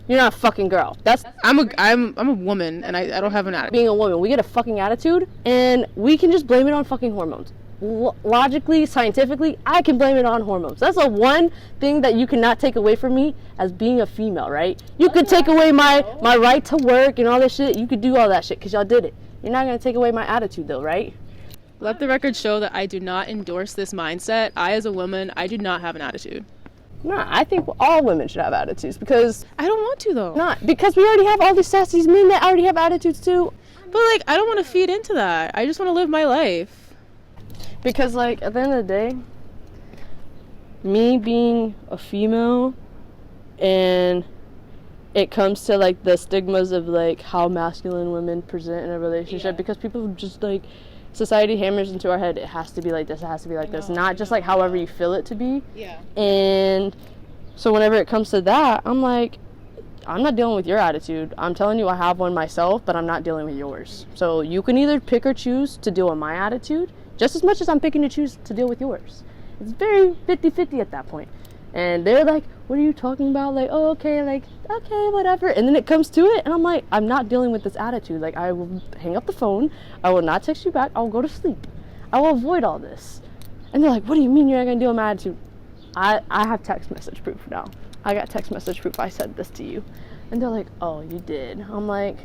You're not a fucking girl. I'm a woman, and I don't have an attitude. Being a woman, we get a fucking attitude, and we can just blame it on fucking hormones. Logically, scientifically, I can blame it on hormones. That's the one thing that you cannot take away from me as being a female, right? You could take away my right to work and all this shit. You could do all that shit because y'all did it. You're not gonna take away my attitude, though, right? Let the record show that I do not endorse this mindset. I, as a woman, I do not have an attitude. Nah, I think all women should have attitudes because... I don't want to, though. Not because we already have all these sassy men that already have attitudes, too. But, like, I don't want to feed into that. I just want to live my life. Because, like, at the end of the day, me being a female and it comes to like the stigmas of like how masculine women present in a relationship, because people just like, society hammers into our head, it has to be like this, it has to be like this, not just like however you feel it to be. Yeah. And so whenever it comes to that, I'm like, I'm not dealing with your attitude. I'm telling you I have one myself, but I'm not dealing with yours. So you can either pick or choose to deal with my attitude just as much as I'm picking to choose to deal with yours. It's very 50-50 at that point. And they're like, what are you talking about? Like, oh, okay, like, okay, whatever. And then it comes to it, and I'm like, I'm not dealing with this attitude. Like, I will hang up the phone. I will not text you back. I will go to sleep. I will avoid all this. And they're like, what do you mean you're not going to deal with my attitude? I have text message proof now. I got text message proof I said this to you. And they're like, oh, you did. I'm like,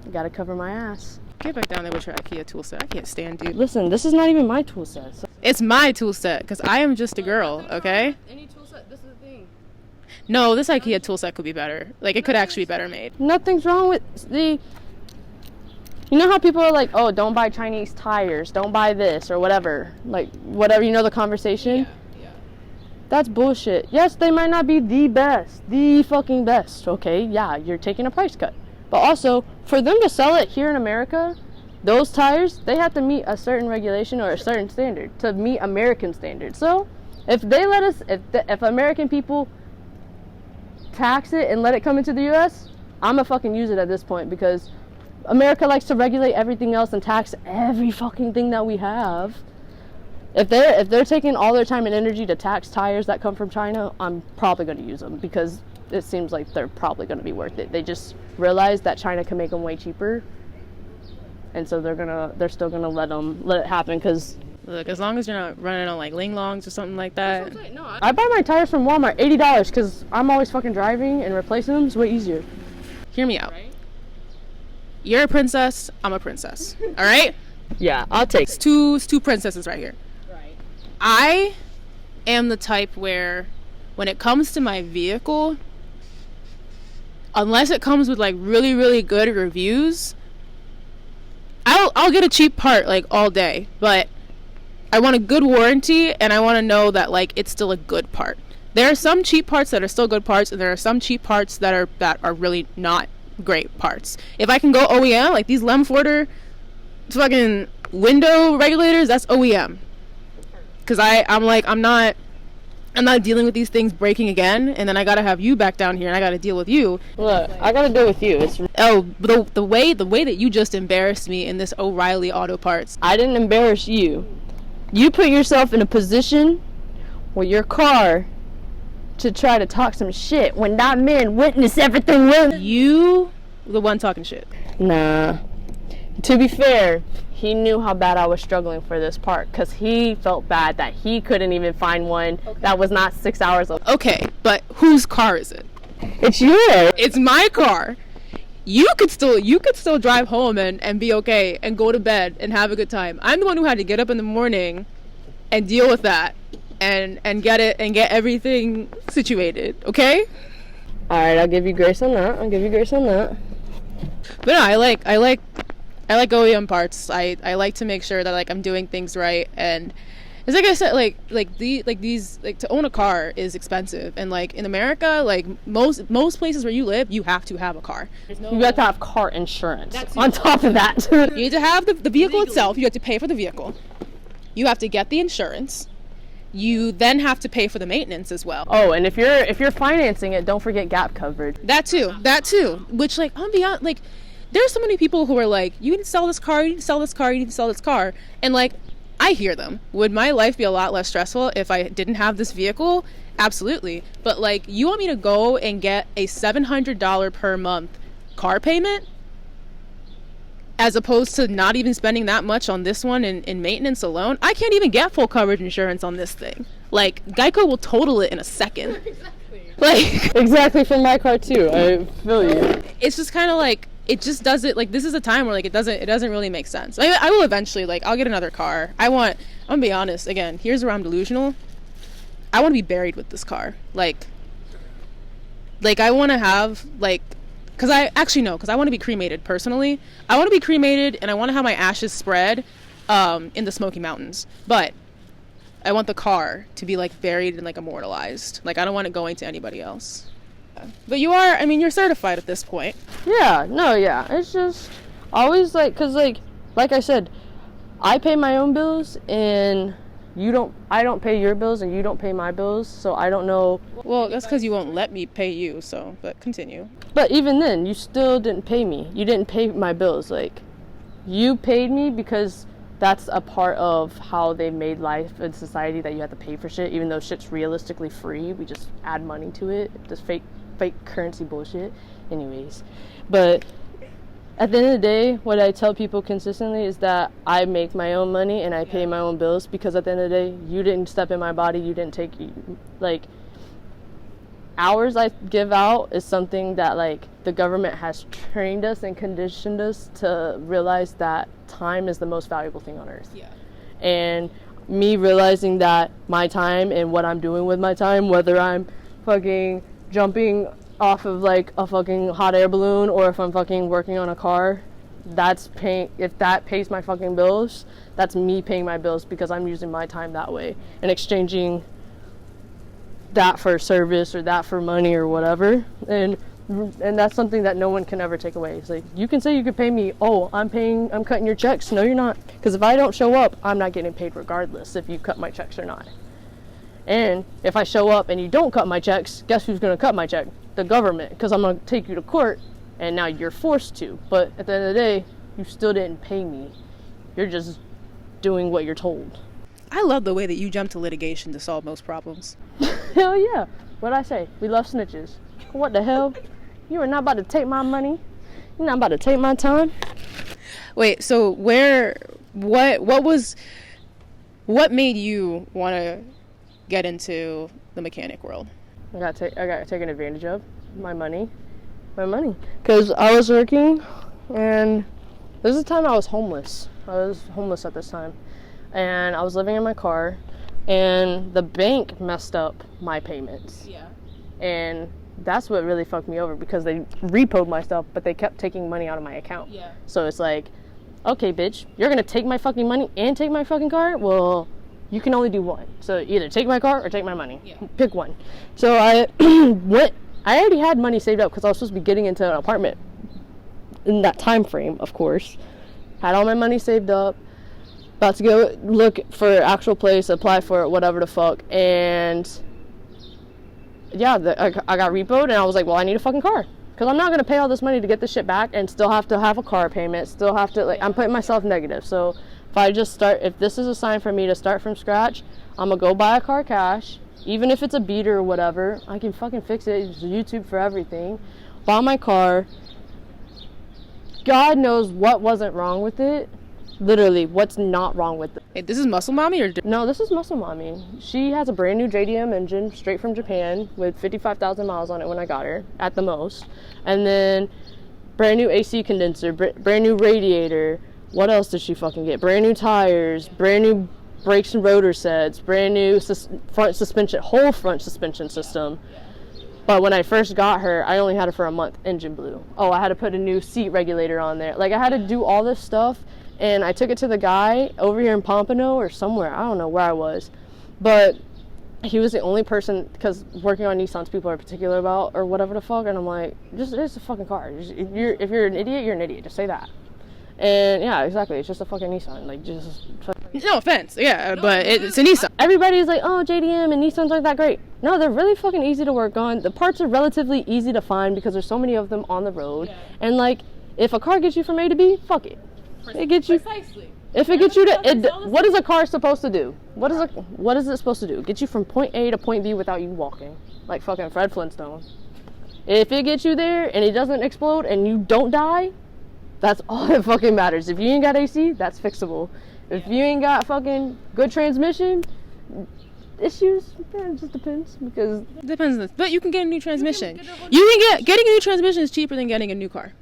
I got to cover my ass. Get back down there with your IKEA tool set. I can't stand you. Listen, this is not even my tool set. So. It's my tool set, because I am just a girl, okay? Any tool set, this is the thing. No, this IKEA tool set could be better. Like, it could actually be better made. Nothing's wrong with the... You know how people are like, oh, don't buy Chinese tires, don't buy this, or whatever. Like, whatever, you know the conversation? Yeah. That's bullshit. Yes, they might not be the best, the fucking best, okay? Yeah, you're taking a price cut. But also, for them to sell it here in America, those tires, they have to meet a certain regulation or a certain standard to meet American standards. So, if they let us, if American people tax it and let it come into the U.S., I'm gonna fucking use it at this point, because America likes to regulate everything else and tax every fucking thing that we have. If they're taking all their time and energy to tax tires that come from China, I'm probably gonna use them, because it seems like they're probably gonna be worth it. They just realize that China can make them way cheaper, and so they're still gonna let it happen, because Look, as long as you're not running on like Ling Longs or something like that. no, I buy my tires from Walmart, $80, because I'm always fucking driving, and replacing them is way easier. Hear me out. You're a princess, I'm a princess. All right? Yeah, I'll take It's two princesses right here. Right. I am the type where when it comes to my vehicle, unless it comes with like really, really good reviews, I'll get a cheap part like all day, but I want a good warranty, and I want to know that like it's still a good part. There are some cheap parts that are still good parts, and there are some cheap parts that are really not great parts. If I can go OEM, like these Lemforder fucking window regulators, that's OEM. Cause I'm not dealing with these things breaking again, and then I gotta have you back down here, and I gotta deal with you. Look, I gotta deal with you. The way that you just embarrassed me in this O'Reilly Auto Parts. I didn't embarrass you. You put yourself in a position with your car to try to talk some shit when that man witnessed everything with You, the one talking shit. Nah. To be fair, he knew how bad I was struggling for this part, because he felt bad that he couldn't even find one that was not 6 hours away. Okay, but whose car is it? It's yours. It's my car. You could still drive home and be okay and go to bed and have a good time. I'm the one who had to get up in the morning and deal with that and get everything situated, okay? Alright, I'll give you grace on that. But no, I like OEM parts. I like to make sure that like I'm doing things right, and it's like I said, like to own a car is expensive, and like in America, like most places where you live, you have to have a car. You have to have car insurance on top of that. You need to have the vehicle itself. You have to pay for the vehicle. You have to get the insurance. You then have to pay for the maintenance as well. Oh, and if you're financing it, don't forget gap coverage. That too. Which like I'm beyond like. There's so many people who are like, you need to sell this car, you need to sell this car, you need to sell this car. And like, I hear them. Would my life be a lot less stressful if I didn't have this vehicle? Absolutely. But like, you want me to go and get a $700 per month car payment? As opposed to not even spending that much on this one in maintenance alone? I can't even get full coverage insurance on this thing. Like, Geico will total it in a second. Exactly. Like, exactly, from my car too. I feel you. It's just kind of like, it just doesn't, like, this is a time where like it doesn't really make sense. I will eventually, like, I'll get another car. I'm gonna be honest, again, here's where I'm delusional. I want to be buried with this car. Like I want to have, like, because I want to be cremated personally. I want to be cremated, and I want to have my ashes spread in the Smoky Mountains. But I want the car to be like buried and like immortalized. Like, I don't want it going to anybody else. But you are, I mean, you're certified at this point. Yeah, no, yeah. It's just always like, cause like I said, I pay my own bills and I don't pay your bills and you don't pay my bills, so I don't know. Well, that's because you won't let me pay you, so, but continue. But even then, you still didn't pay me. You didn't pay my bills. Like, you paid me because that's a part of how they made life in society, that you have to pay for shit, even though shit's realistically free. We just add money to it. This fake currency bullshit. Anyways. But at the end of the day, what I tell people consistently is that I make my own money and I pay my own bills, because at the end of the day, you didn't step in my body, you didn't take, like, hours I give out is something that, like, the government has trained us and conditioned us to realize that time is the most valuable thing on earth. Yeah. And me realizing that my time and what I'm doing with my time, whether I'm fucking jumping off of like a fucking hot air balloon or if I'm fucking working on a car, if that pays my fucking bills, that's me paying my bills, because I'm using my time that way and exchanging that for service or that for money or whatever. And that's something that no one can ever take away. It's like, you can say you could pay me, oh, I'm cutting your checks. No, you're not. Because if I don't show up, I'm not getting paid regardless if you cut my checks or not. And if I show up and you don't cut my checks, guess who's going to cut my check? The government, because I'm going to take you to court, and now you're forced to. But at the end of the day, you still didn't pay me. You're just doing what you're told. I love the way that you jump to litigation to solve most problems. Hell yeah. What'd I say? We love snitches. What the hell? You are not about to take my money. You're not about to take my time. Wait, so what made you want to get into the mechanic world? I got taken advantage of. My money. Because I was working, and this is the time I was homeless. I was homeless at this time. And I was living in my car, and the bank messed up my payments. Yeah. And that's what really fucked me over, because they repoed my stuff, but they kept taking money out of my account. Yeah. So it's like, okay, bitch, you're going to take my fucking money and take my fucking car? Well, you can only do one. So either take my car or take my money. Yeah. Pick one. So I I already had money saved up because I was supposed to be getting into an apartment in that time frame, of course. Had all my money saved up. About to go look for an actual place, apply for it, whatever the fuck. And yeah, I got repoed, and I was like, well, I need a fucking car. Because I'm not going to pay all this money to get this shit back and still have to have a car payment, still have to, like, I'm putting myself negative. So if this is a sign for me to start from scratch, I'm going to go buy a car cash. Even if it's a beater or whatever, I can fucking fix it. It's YouTube for everything. Buy my car. God knows what wasn't wrong with it. Literally, what's not wrong with it. Hey, this is Muscle Mommy or? No, this is Muscle Mommy. She has a brand new JDM engine straight from Japan with 55,000 miles on it when I got her, at the most. And then brand new AC condenser, brand new radiator. What else did she fucking get? Brand new tires, brand new brakes and rotor sets, brand new whole front suspension system. But when I first got her, I only had her for a month. Engine blew. Oh, I had to put a new seat regulator on there. Like, I had to do all this stuff. And I took it to the guy over here in Pompano or somewhere. I don't know where I was. But he was the only person, because working on Nissans, people are particular about or whatever the fuck. And I'm like, it's a fucking car. If you're an idiot, you're an idiot. Just say that. And yeah, exactly. It's just a fucking Nissan. Like, just fucking... No offense. Yeah, but it's a Nissan. Everybody's like, oh, JDM and Nissans aren't that great. No, they're really fucking easy to work on. The parts are relatively easy to find because there's so many of them on the road. Yeah. And like, if a car gets you from A to B, fuck it. It gets you. Precisely. If it gets you to, what is a car supposed to do? What is it supposed to do? Get you from point A to point B without you walking, like fucking Fred Flintstone. If it gets you there and it doesn't explode and you don't die, that's all that fucking matters. If you ain't got AC, that's fixable. If you ain't got fucking good transmission, issues, it just depends, because depends. But you can get a new transmission. Getting a new transmission is cheaper than getting a new car.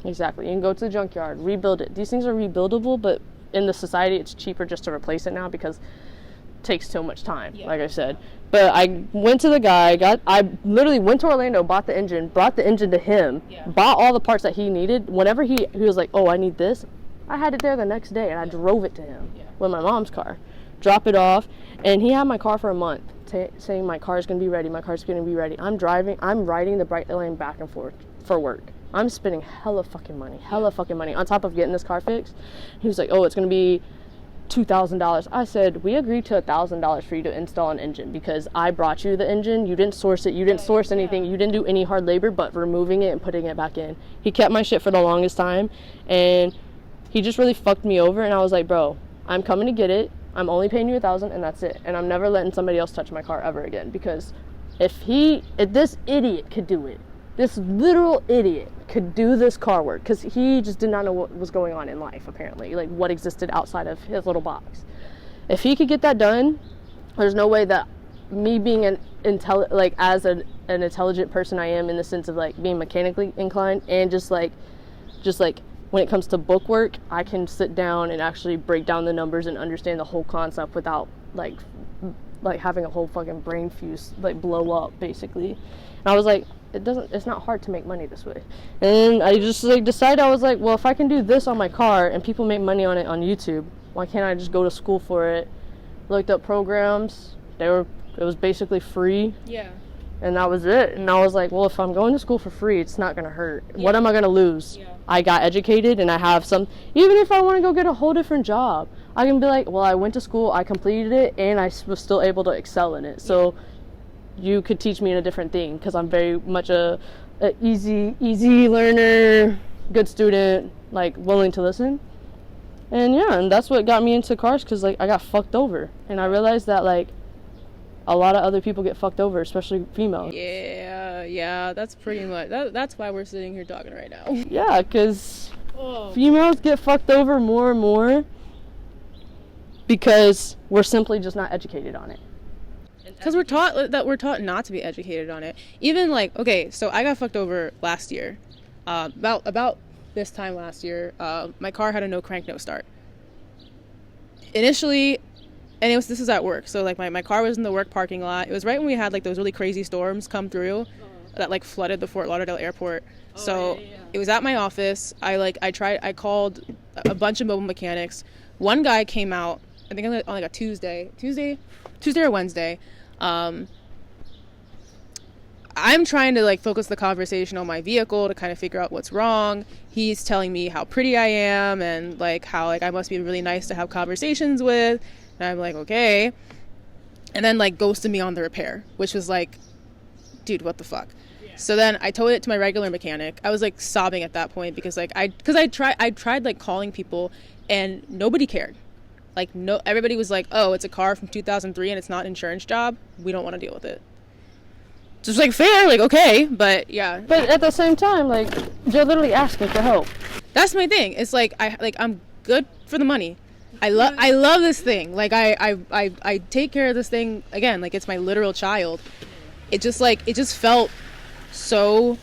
Exactly. You can go to the junkyard, rebuild it. These things are rebuildable, but in the society, it's cheaper just to replace it now because it takes so much time, like I said. But I went to the guy, I literally went to Orlando, bought the engine, brought the engine to him, bought all the parts that he needed. Whenever he was like, oh, I need this, I had it there the next day, and I drove it to him with my mom's car. Drop it off, and he had my car for a month. saying my car's going to be ready, my car's going to be ready. I'm riding the bright lane back and forth for work. I'm spending hella fucking money on top of getting this car fixed. He was like, oh, it's going to be $2,000. I said, we agreed to $1,000 for you to install an engine because I brought you the engine. You didn't source it. You didn't source anything. You didn't do any hard labor but removing it and putting it back in. He kept my shit for the longest time, and he just really fucked me over. And I was like, bro, I'm coming to get it. I'm only paying you $1,000, and that's it. And I'm never letting somebody else touch my car ever again, because if this idiot could do it, this literal idiot could do this car work, because he just did not know what was going on in life, apparently, like what existed outside of his little box. If he could get that done, there's no way that me being an intelligent person I am, in the sense of like being mechanically inclined, and just like when it comes to book work, I can sit down and actually break down the numbers and understand the whole concept without like having a whole fucking brain fuse like blow up, basically. And I was like, it's not hard to make money this way. And I just like decided, I was like, well, if I can do this on my car and people make money on it on YouTube, why can't I just go to school for it? Looked up programs. It was basically free. Yeah. And that was it. And I was like, well, if I'm going to school for free, it's not going to hurt. Yeah. What am I going to lose? Yeah. I got educated, and I have some, even if I want to go get a whole different job, I can be like, well, I went to school, I completed it, and I was still able to excel in it. So you could teach me in a different thing, because I'm very much a easy learner, good student, like willing to listen. And yeah, and that's what got me into cars, because like I got fucked over, and I realized that like a lot of other people get fucked over, especially females. Yeah, that's pretty much that's why we're sitting here talking right now. Yeah, because females get fucked over more and more because we're simply just not educated on it. Because we're taught not to be educated on it. Even like, okay, so I got fucked over last year. About this time last year, my car had a no crank, no start. Initially, and this is at work. So like my car was in the work parking lot. It was right when we had like those really crazy storms come through that like flooded the Fort Lauderdale airport. So it was at my office. I called a bunch of mobile mechanics. One guy came out, I think on like a Tuesday or Wednesday. I'm trying to like focus the conversation on my vehicle to kind of figure out what's wrong. He's telling me how pretty I am and like how like I must be really nice to have conversations with. And I'm like, okay. And then like ghosted me on the repair, which was like, dude, what the fuck? Yeah. So then I towed it to my regular mechanic. I was like sobbing at that point because like I tried like calling people and nobody cared. Like everybody was like, oh, it's a car from 2003 and it's not an insurance job. We don't want to deal with it. Just like fair, like okay, but yeah. But at the same time, like they're literally asking for help. That's my thing. It's like I'm good for the money. I love this thing. Like I take care of this thing again. Like it's my literal child. It just felt so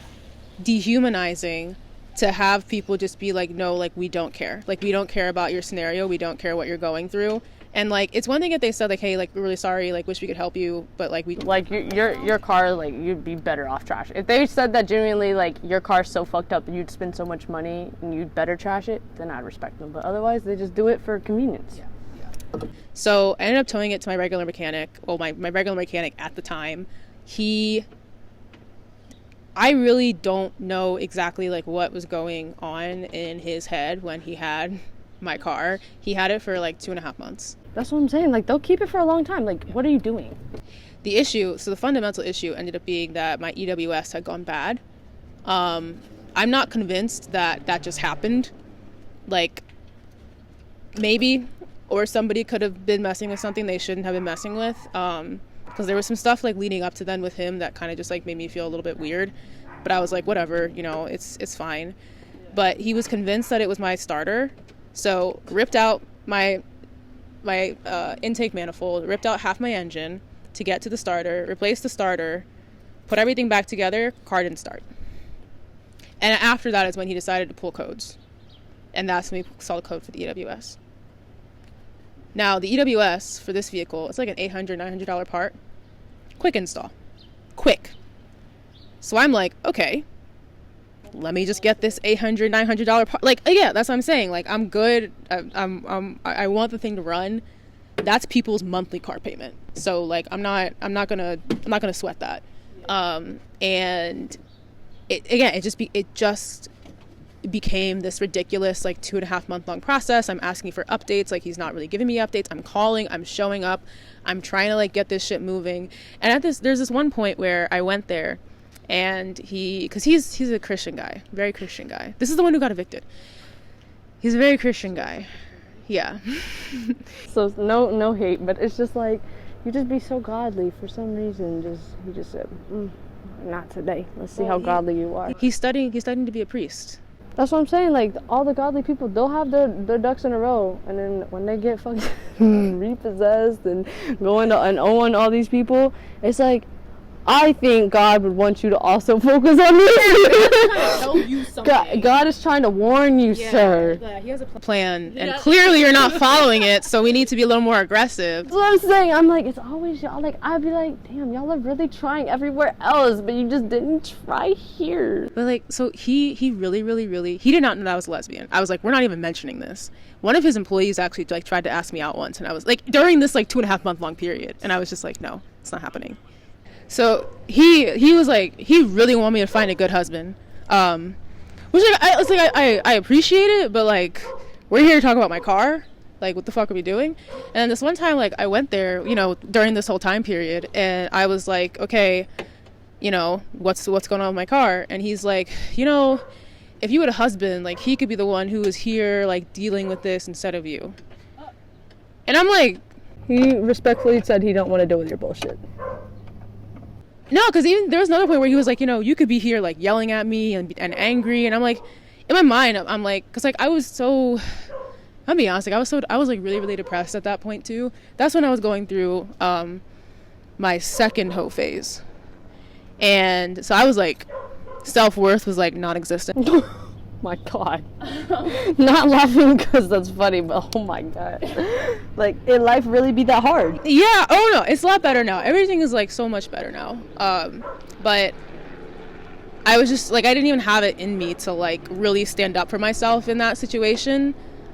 dehumanizing to have people just be like, no, like we don't care. Like we don't care about your scenario. We don't care what you're going through. And like it's one thing if they said like, hey, like we're really sorry, like wish we could help you, but like we like your car, like you'd be better off trash. If they said that genuinely, like your car's so fucked up that you'd spend so much money and you'd better trash it, then I'd respect them. But otherwise, they just do it for convenience. Yeah. So I ended up towing it to my regular mechanic. Well, my regular mechanic at the time, I really don't know exactly like what was going on in his head when he had my car. He had it for like 2.5 months. That's what I'm saying. Like, they'll keep it for a long time. Like, what are you doing? The fundamental issue ended up being that my EWS had gone bad. I'm not convinced that just happened. Like, maybe, or somebody could have been messing with something they shouldn't have been messing with. Because there was some stuff like leading up to then with him that kind of just like made me feel a little bit weird. But I was like, whatever, you know, it's fine. But he was convinced that it was my starter. So ripped out my intake manifold, ripped out half my engine to get to the starter, replaced the starter, put everything back together, car didn't start. And after that is when he decided to pull codes. And that's when we saw the code for the EWS. Now, the EWS for this vehicle, it's like an $800, $900 part. Quick install. Quick. So I'm like, okay, let me just get this $800, $900 part. Like, yeah, that's what I'm saying. Like, I'm good. I want the thing to run. that's people's monthly car payment. So like I'm not gonna sweat that. And it just became this ridiculous like 2.5 month long process. I'm asking for updates, like he's not really giving me updates. I'm calling, I'm showing up, I'm trying to like get this shit moving. And there's this one point where I went there, and because he's a Christian guy, very Christian guy. This is the one who got evicted. He's a very Christian guy. Yeah. So no hate, but it's just like, you just be so godly for some reason. He just said, not today. Let's see how godly you are. He's studying to be a priest. That's what I'm saying. Like, all the godly people, they'll have their ducks in a row, and then when they get fucking repossessed and go into and own all these people, it's like, I think God would want you to also focus on me. Tell you something. God is trying to warn you, sir. Yeah, he has a plan, and clearly you're not following it, so we need to be a little more aggressive. That's what I'm saying. I'm like, it's always y'all. Like, I'd be like, damn, y'all are really trying everywhere else, but you just didn't try here. But like, so he really, he did not know that I was a lesbian. I was like, we're not even mentioning this. One of his employees actually like tried to ask me out once, and I was like, during this like 2.5 month long period, and I was just like, no, it's not happening. So he was like, he really wanted me to find a good husband, which like, I appreciate it, but like, we're here to talk about my car. Like, what the fuck are we doing? And this one time, like, I went there, you know, during this whole time period, and I was like, okay, you know, what's going on with my car? And he's like, you know, if you had a husband, like, he could be the one who was here, like, dealing with this instead of you. And I'm like, he respectfully said he don't want to deal with your bullshit. No, because even there was another point where he was like, you know, you could be here like yelling at me and angry, and I'm like, in my mind, I'm like, because like I'll be honest, like I was like really, really depressed at that point too. That's when I was going through my second hoe phase, and so I was like, self-worth was like non-existent. My God. Not laughing because that's funny, but oh my God. Like, in life really be that hard? Yeah, oh no, it's a lot better now. Everything is like so much better now. But I was just like, I didn't even have it in me to like really stand up for myself in that situation.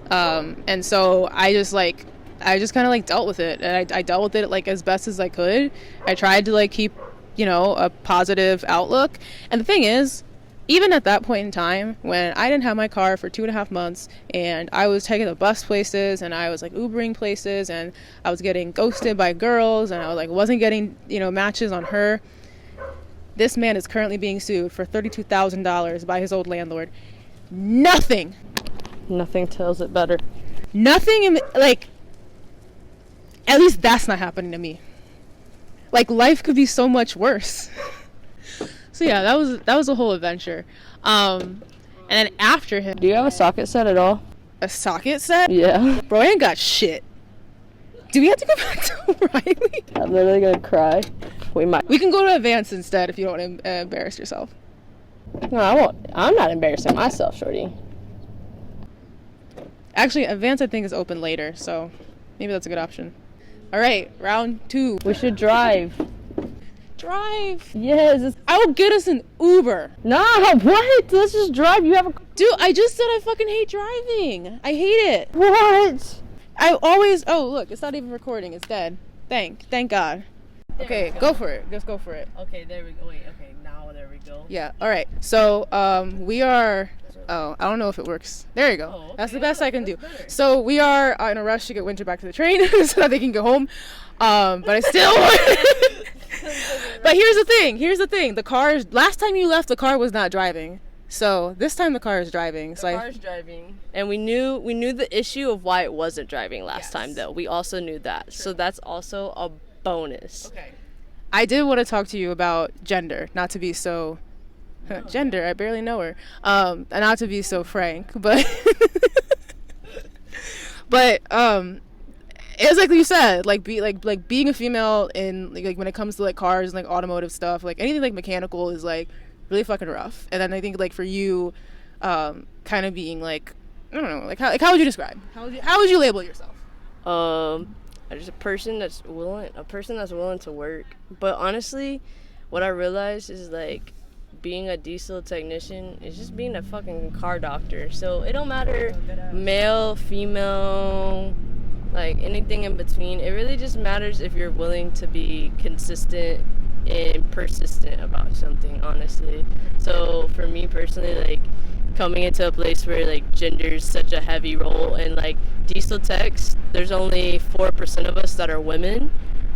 And so I just kind of like dealt with it, and I dealt with it like as best as I could. I tried to like keep, you know, a positive outlook. And the thing is, even at that point in time, when I didn't have my car for 2.5 months, and I was taking the bus places, and I was like Ubering places, and I was getting ghosted by girls, and I was like wasn't getting, you know, matches on her. This man is currently being sued for $32,000 by his old landlord. Nothing tells it better. Nothing, like, at least that's not happening to me. Like, life could be so much worse. So yeah, that was a whole adventure. And then after him... Do you have a socket set at all? A socket set? Yeah. Bro, I ain't got shit. Do we have to go back to Riley? I'm literally gonna cry. We can go to Advance instead if you don't want to embarrass yourself. No, I won't. I'm not embarrassing myself, shorty. Actually, Advance I think is open later, so maybe that's a good option. All right, round 2. We should drive. Yes. I will get us an Uber. Nah, what? Let's just drive. You have a... Dude, I just said I fucking hate driving. I hate it. What? I always... Oh, look, it's not even recording. It's dead. Thank God. Okay, go for it. Just go for it. Okay, there we go. Wait, okay, now there we go. Yeah, all right. So, we are... Oh, I don't know if it works. There you go. Oh, okay. That's the best I can do. So, we are in a rush to get Winter back to the train so that they can go home. But I still... But here's the thing. The car, last time you left, the car was not driving. So this time the car is driving. The car is driving. And we knew the issue of why it wasn't driving last time, though. We also knew that. True. So that's also a bonus. Okay. I did want to talk to you about gender, not to be so... Gender, I barely know her. Not to be so frank, but... But, it's like you said, like being a female in like when it comes to like cars and like automotive stuff, like anything like mechanical is like really fucking rough. And then I think like for you, kind of being like, I don't know, like how would you describe? How would you label yourself? Just a person that's willing to work. But honestly, what I realized is like being a diesel technician is just being a fucking car doctor. So it don't matter male, female, like anything in between. It really just matters if you're willing to be consistent and persistent about something, honestly. So for me personally, like coming into a place where like gender is such a heavy role, and like diesel techs, there's only 4% of us that are women,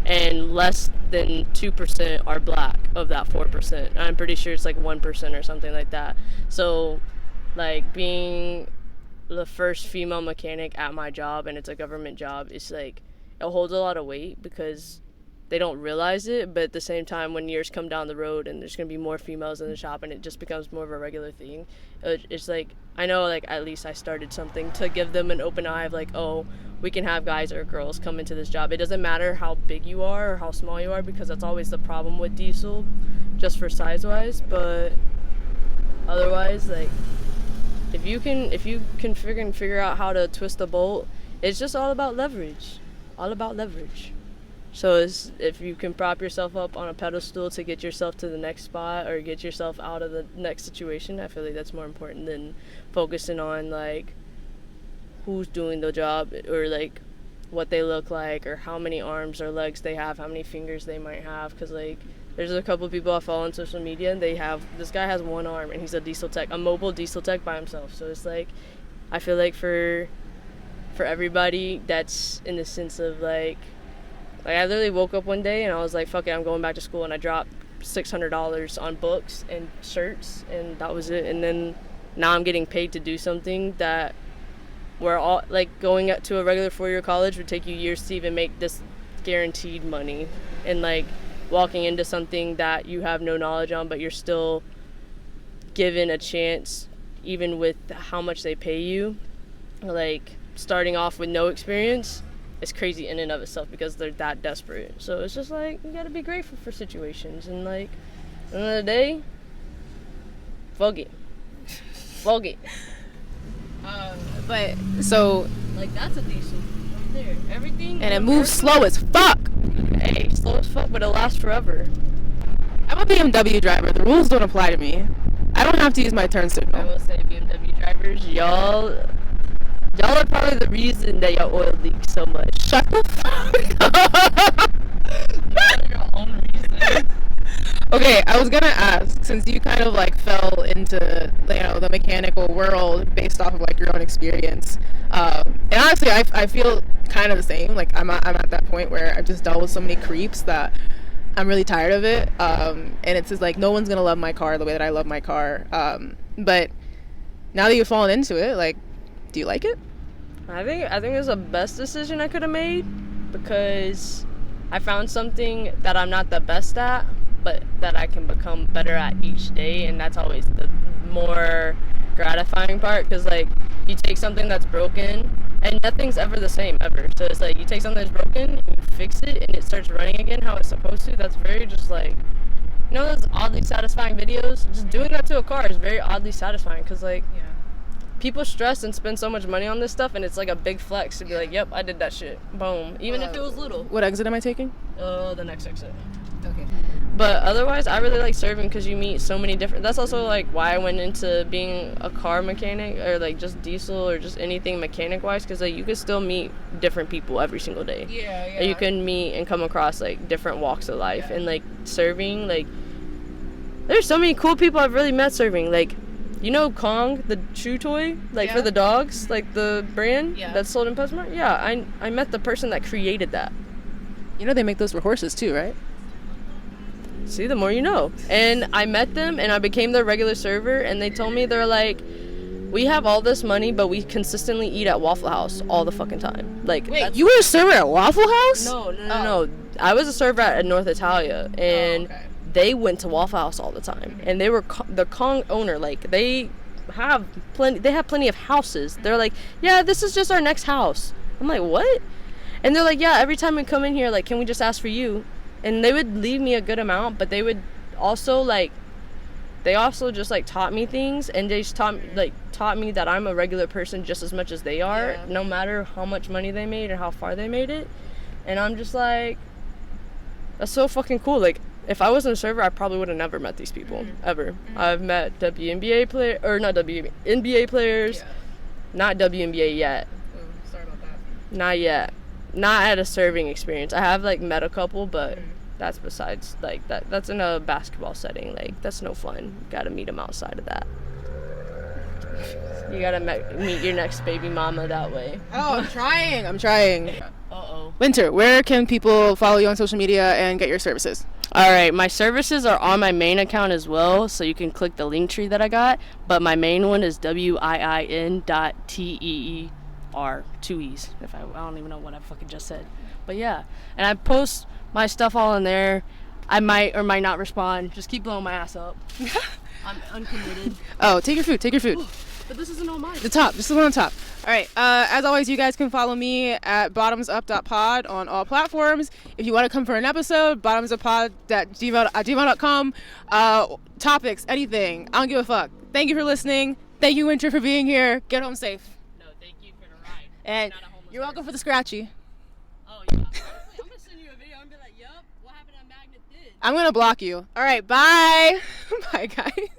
and less than 2% are black of that 4%. I'm pretty sure it's like 1% or something like that. So like being the first female mechanic at my job, and it's a government job, it's like it holds a lot of weight because they don't realize it, but at the same time, when years come down the road and there's going to be more females in the shop and it just becomes more of a regular thing, it's like, I know, like, at least I started something to give them an open eye of like, oh, we can have guys or girls come into this job. It doesn't matter how big you are or how small you are, because that's always the problem with diesel, just for size wise. But otherwise, like, if you can figure out how to twist a bolt, it's just all about leverage. So if you can prop yourself up on a pedestal to get yourself to the next spot or get yourself out of the next situation, I feel like that's more important than focusing on like who's doing the job or like what they look like or how many arms or legs they have, how many fingers they might have. Because like there's a couple of people I follow on social media, and this guy has one arm and he's a mobile diesel tech by himself. So it's like, I feel like for everybody that's in the sense of like I literally woke up one day and I was like, fuck it, I'm going back to school, and I dropped $600 on books and shirts, and that was it. And then now I'm getting paid to do something that we're all like, going to a regular 4-year college would take you years to even make this guaranteed money, and like walking into something that you have no knowledge on, but you're still given a chance even with how much they pay you. Like starting off with no experience, it's crazy in and of itself because they're that desperate. So it's just like, you gotta be grateful for situations, and like at the end of the day, fuck it. But so, Like that's a decent right there. Everything. and it moves slow as fuck. Hey, slow as fuck, but it lasts forever. I'm a BMW driver. The rules don't apply to me. I don't have to use my turn I signal. will say, BMW drivers, y'all are probably the reason that your oil leaks so much. Shut the fuck up. Y'all are your own reason. Okay, I was gonna ask, since you kind of like fell into, you know, the mechanical world based off of like your own experience, and honestly, I feel kind of the same. Like I'm at that point where I've just dealt with so many creeps that I'm really tired of it. And it's just like, no one's gonna love my car the way that I love my car. But now that you've fallen into it, like, do you like it? I think it was the best decision I could have made, because I found something that I'm not the best at, but that I can become better at each day, and that's always the more gratifying part. Because like, you take something that's broken, and nothing's ever the same ever. So it's like, you take something that's broken, and you fix it, and it starts running again how it's supposed to. That's very just like, you know, those oddly satisfying videos. Just doing that to a car is very oddly satisfying, because like, Yeah. people stress and spend so much money on this stuff, and it's like a big flex to be like, yep, I did that shit. Boom. Even if it was little. What exit am I taking? The next exit. Okay. But otherwise, I really like serving because you meet so many different. That's also like why I went into being a car mechanic, or like just diesel or just anything mechanic wise, because like you can still meet different people every single day. Yeah. You can meet and come across like different walks of life, and like serving, like there's so many cool people I've really met serving. Like, you know Kong, the chew toy, like for the dogs, like the brand that's sold in PetSmart? Yeah, I met the person that created that. You know they make those for horses too, right? See, the more you know. And I met them, and I became their regular server, and they told me, they're like, we have all this money, but we consistently eat at Waffle House all the fucking time. Like, Wait, you were a server at Waffle House? No. I was a server at North Italia, and they went to Waffle House all the time. And they were the Kong owner. Like, they have plenty of houses. They're like, yeah, this is just our next house. I'm like, what? And they're like, yeah, every time we come in here, like, can we just ask for you? And they would leave me a good amount, but they would also just like taught me things, and they just taught me that I'm a regular person just as much as they are, no matter how much money they made or how far they made it. And I'm just like, that's so fucking cool. Like, if I wasn't a server, I probably would have never met these people ever. I've met NBA players, not WNBA yet. Sorry about that. Not yet. not at a serving experience. I have like met a couple, but that's besides like that's in a basketball setting. Like that's no fun. You gotta meet them outside of that. You gotta meet your next baby mama that way. Oh, I'm trying. Uh-oh. Winter, where can people follow you on social media and get your services? All right, my services are on my main account as well, so you can click the link tree that I got. But my main one is wiin.teer, 2 E's. If I don't even know what I fucking just said. But yeah, and I post my stuff all in there. I might or might not respond. Just keep blowing my ass up. I'm uncommitted. Oh, take your food. Ooh, but this isn't all mine. The top, just the one on top. All right, as always, you guys can follow me at bottumsup.pod on all platforms. If you want to come for an episode, bottumsuppod@gmail.com. Topics, anything. I don't give a fuck. Thank you for listening. Thank you, Winter, for being here. Get home safe. No, thank you for the ride. And you're welcome for the scratchy. Oh, yeah. Honestly, I'm going to send you a video and be like, yup, what happened at Magnet did. I'm going to block you. All right, bye. Bye, guys.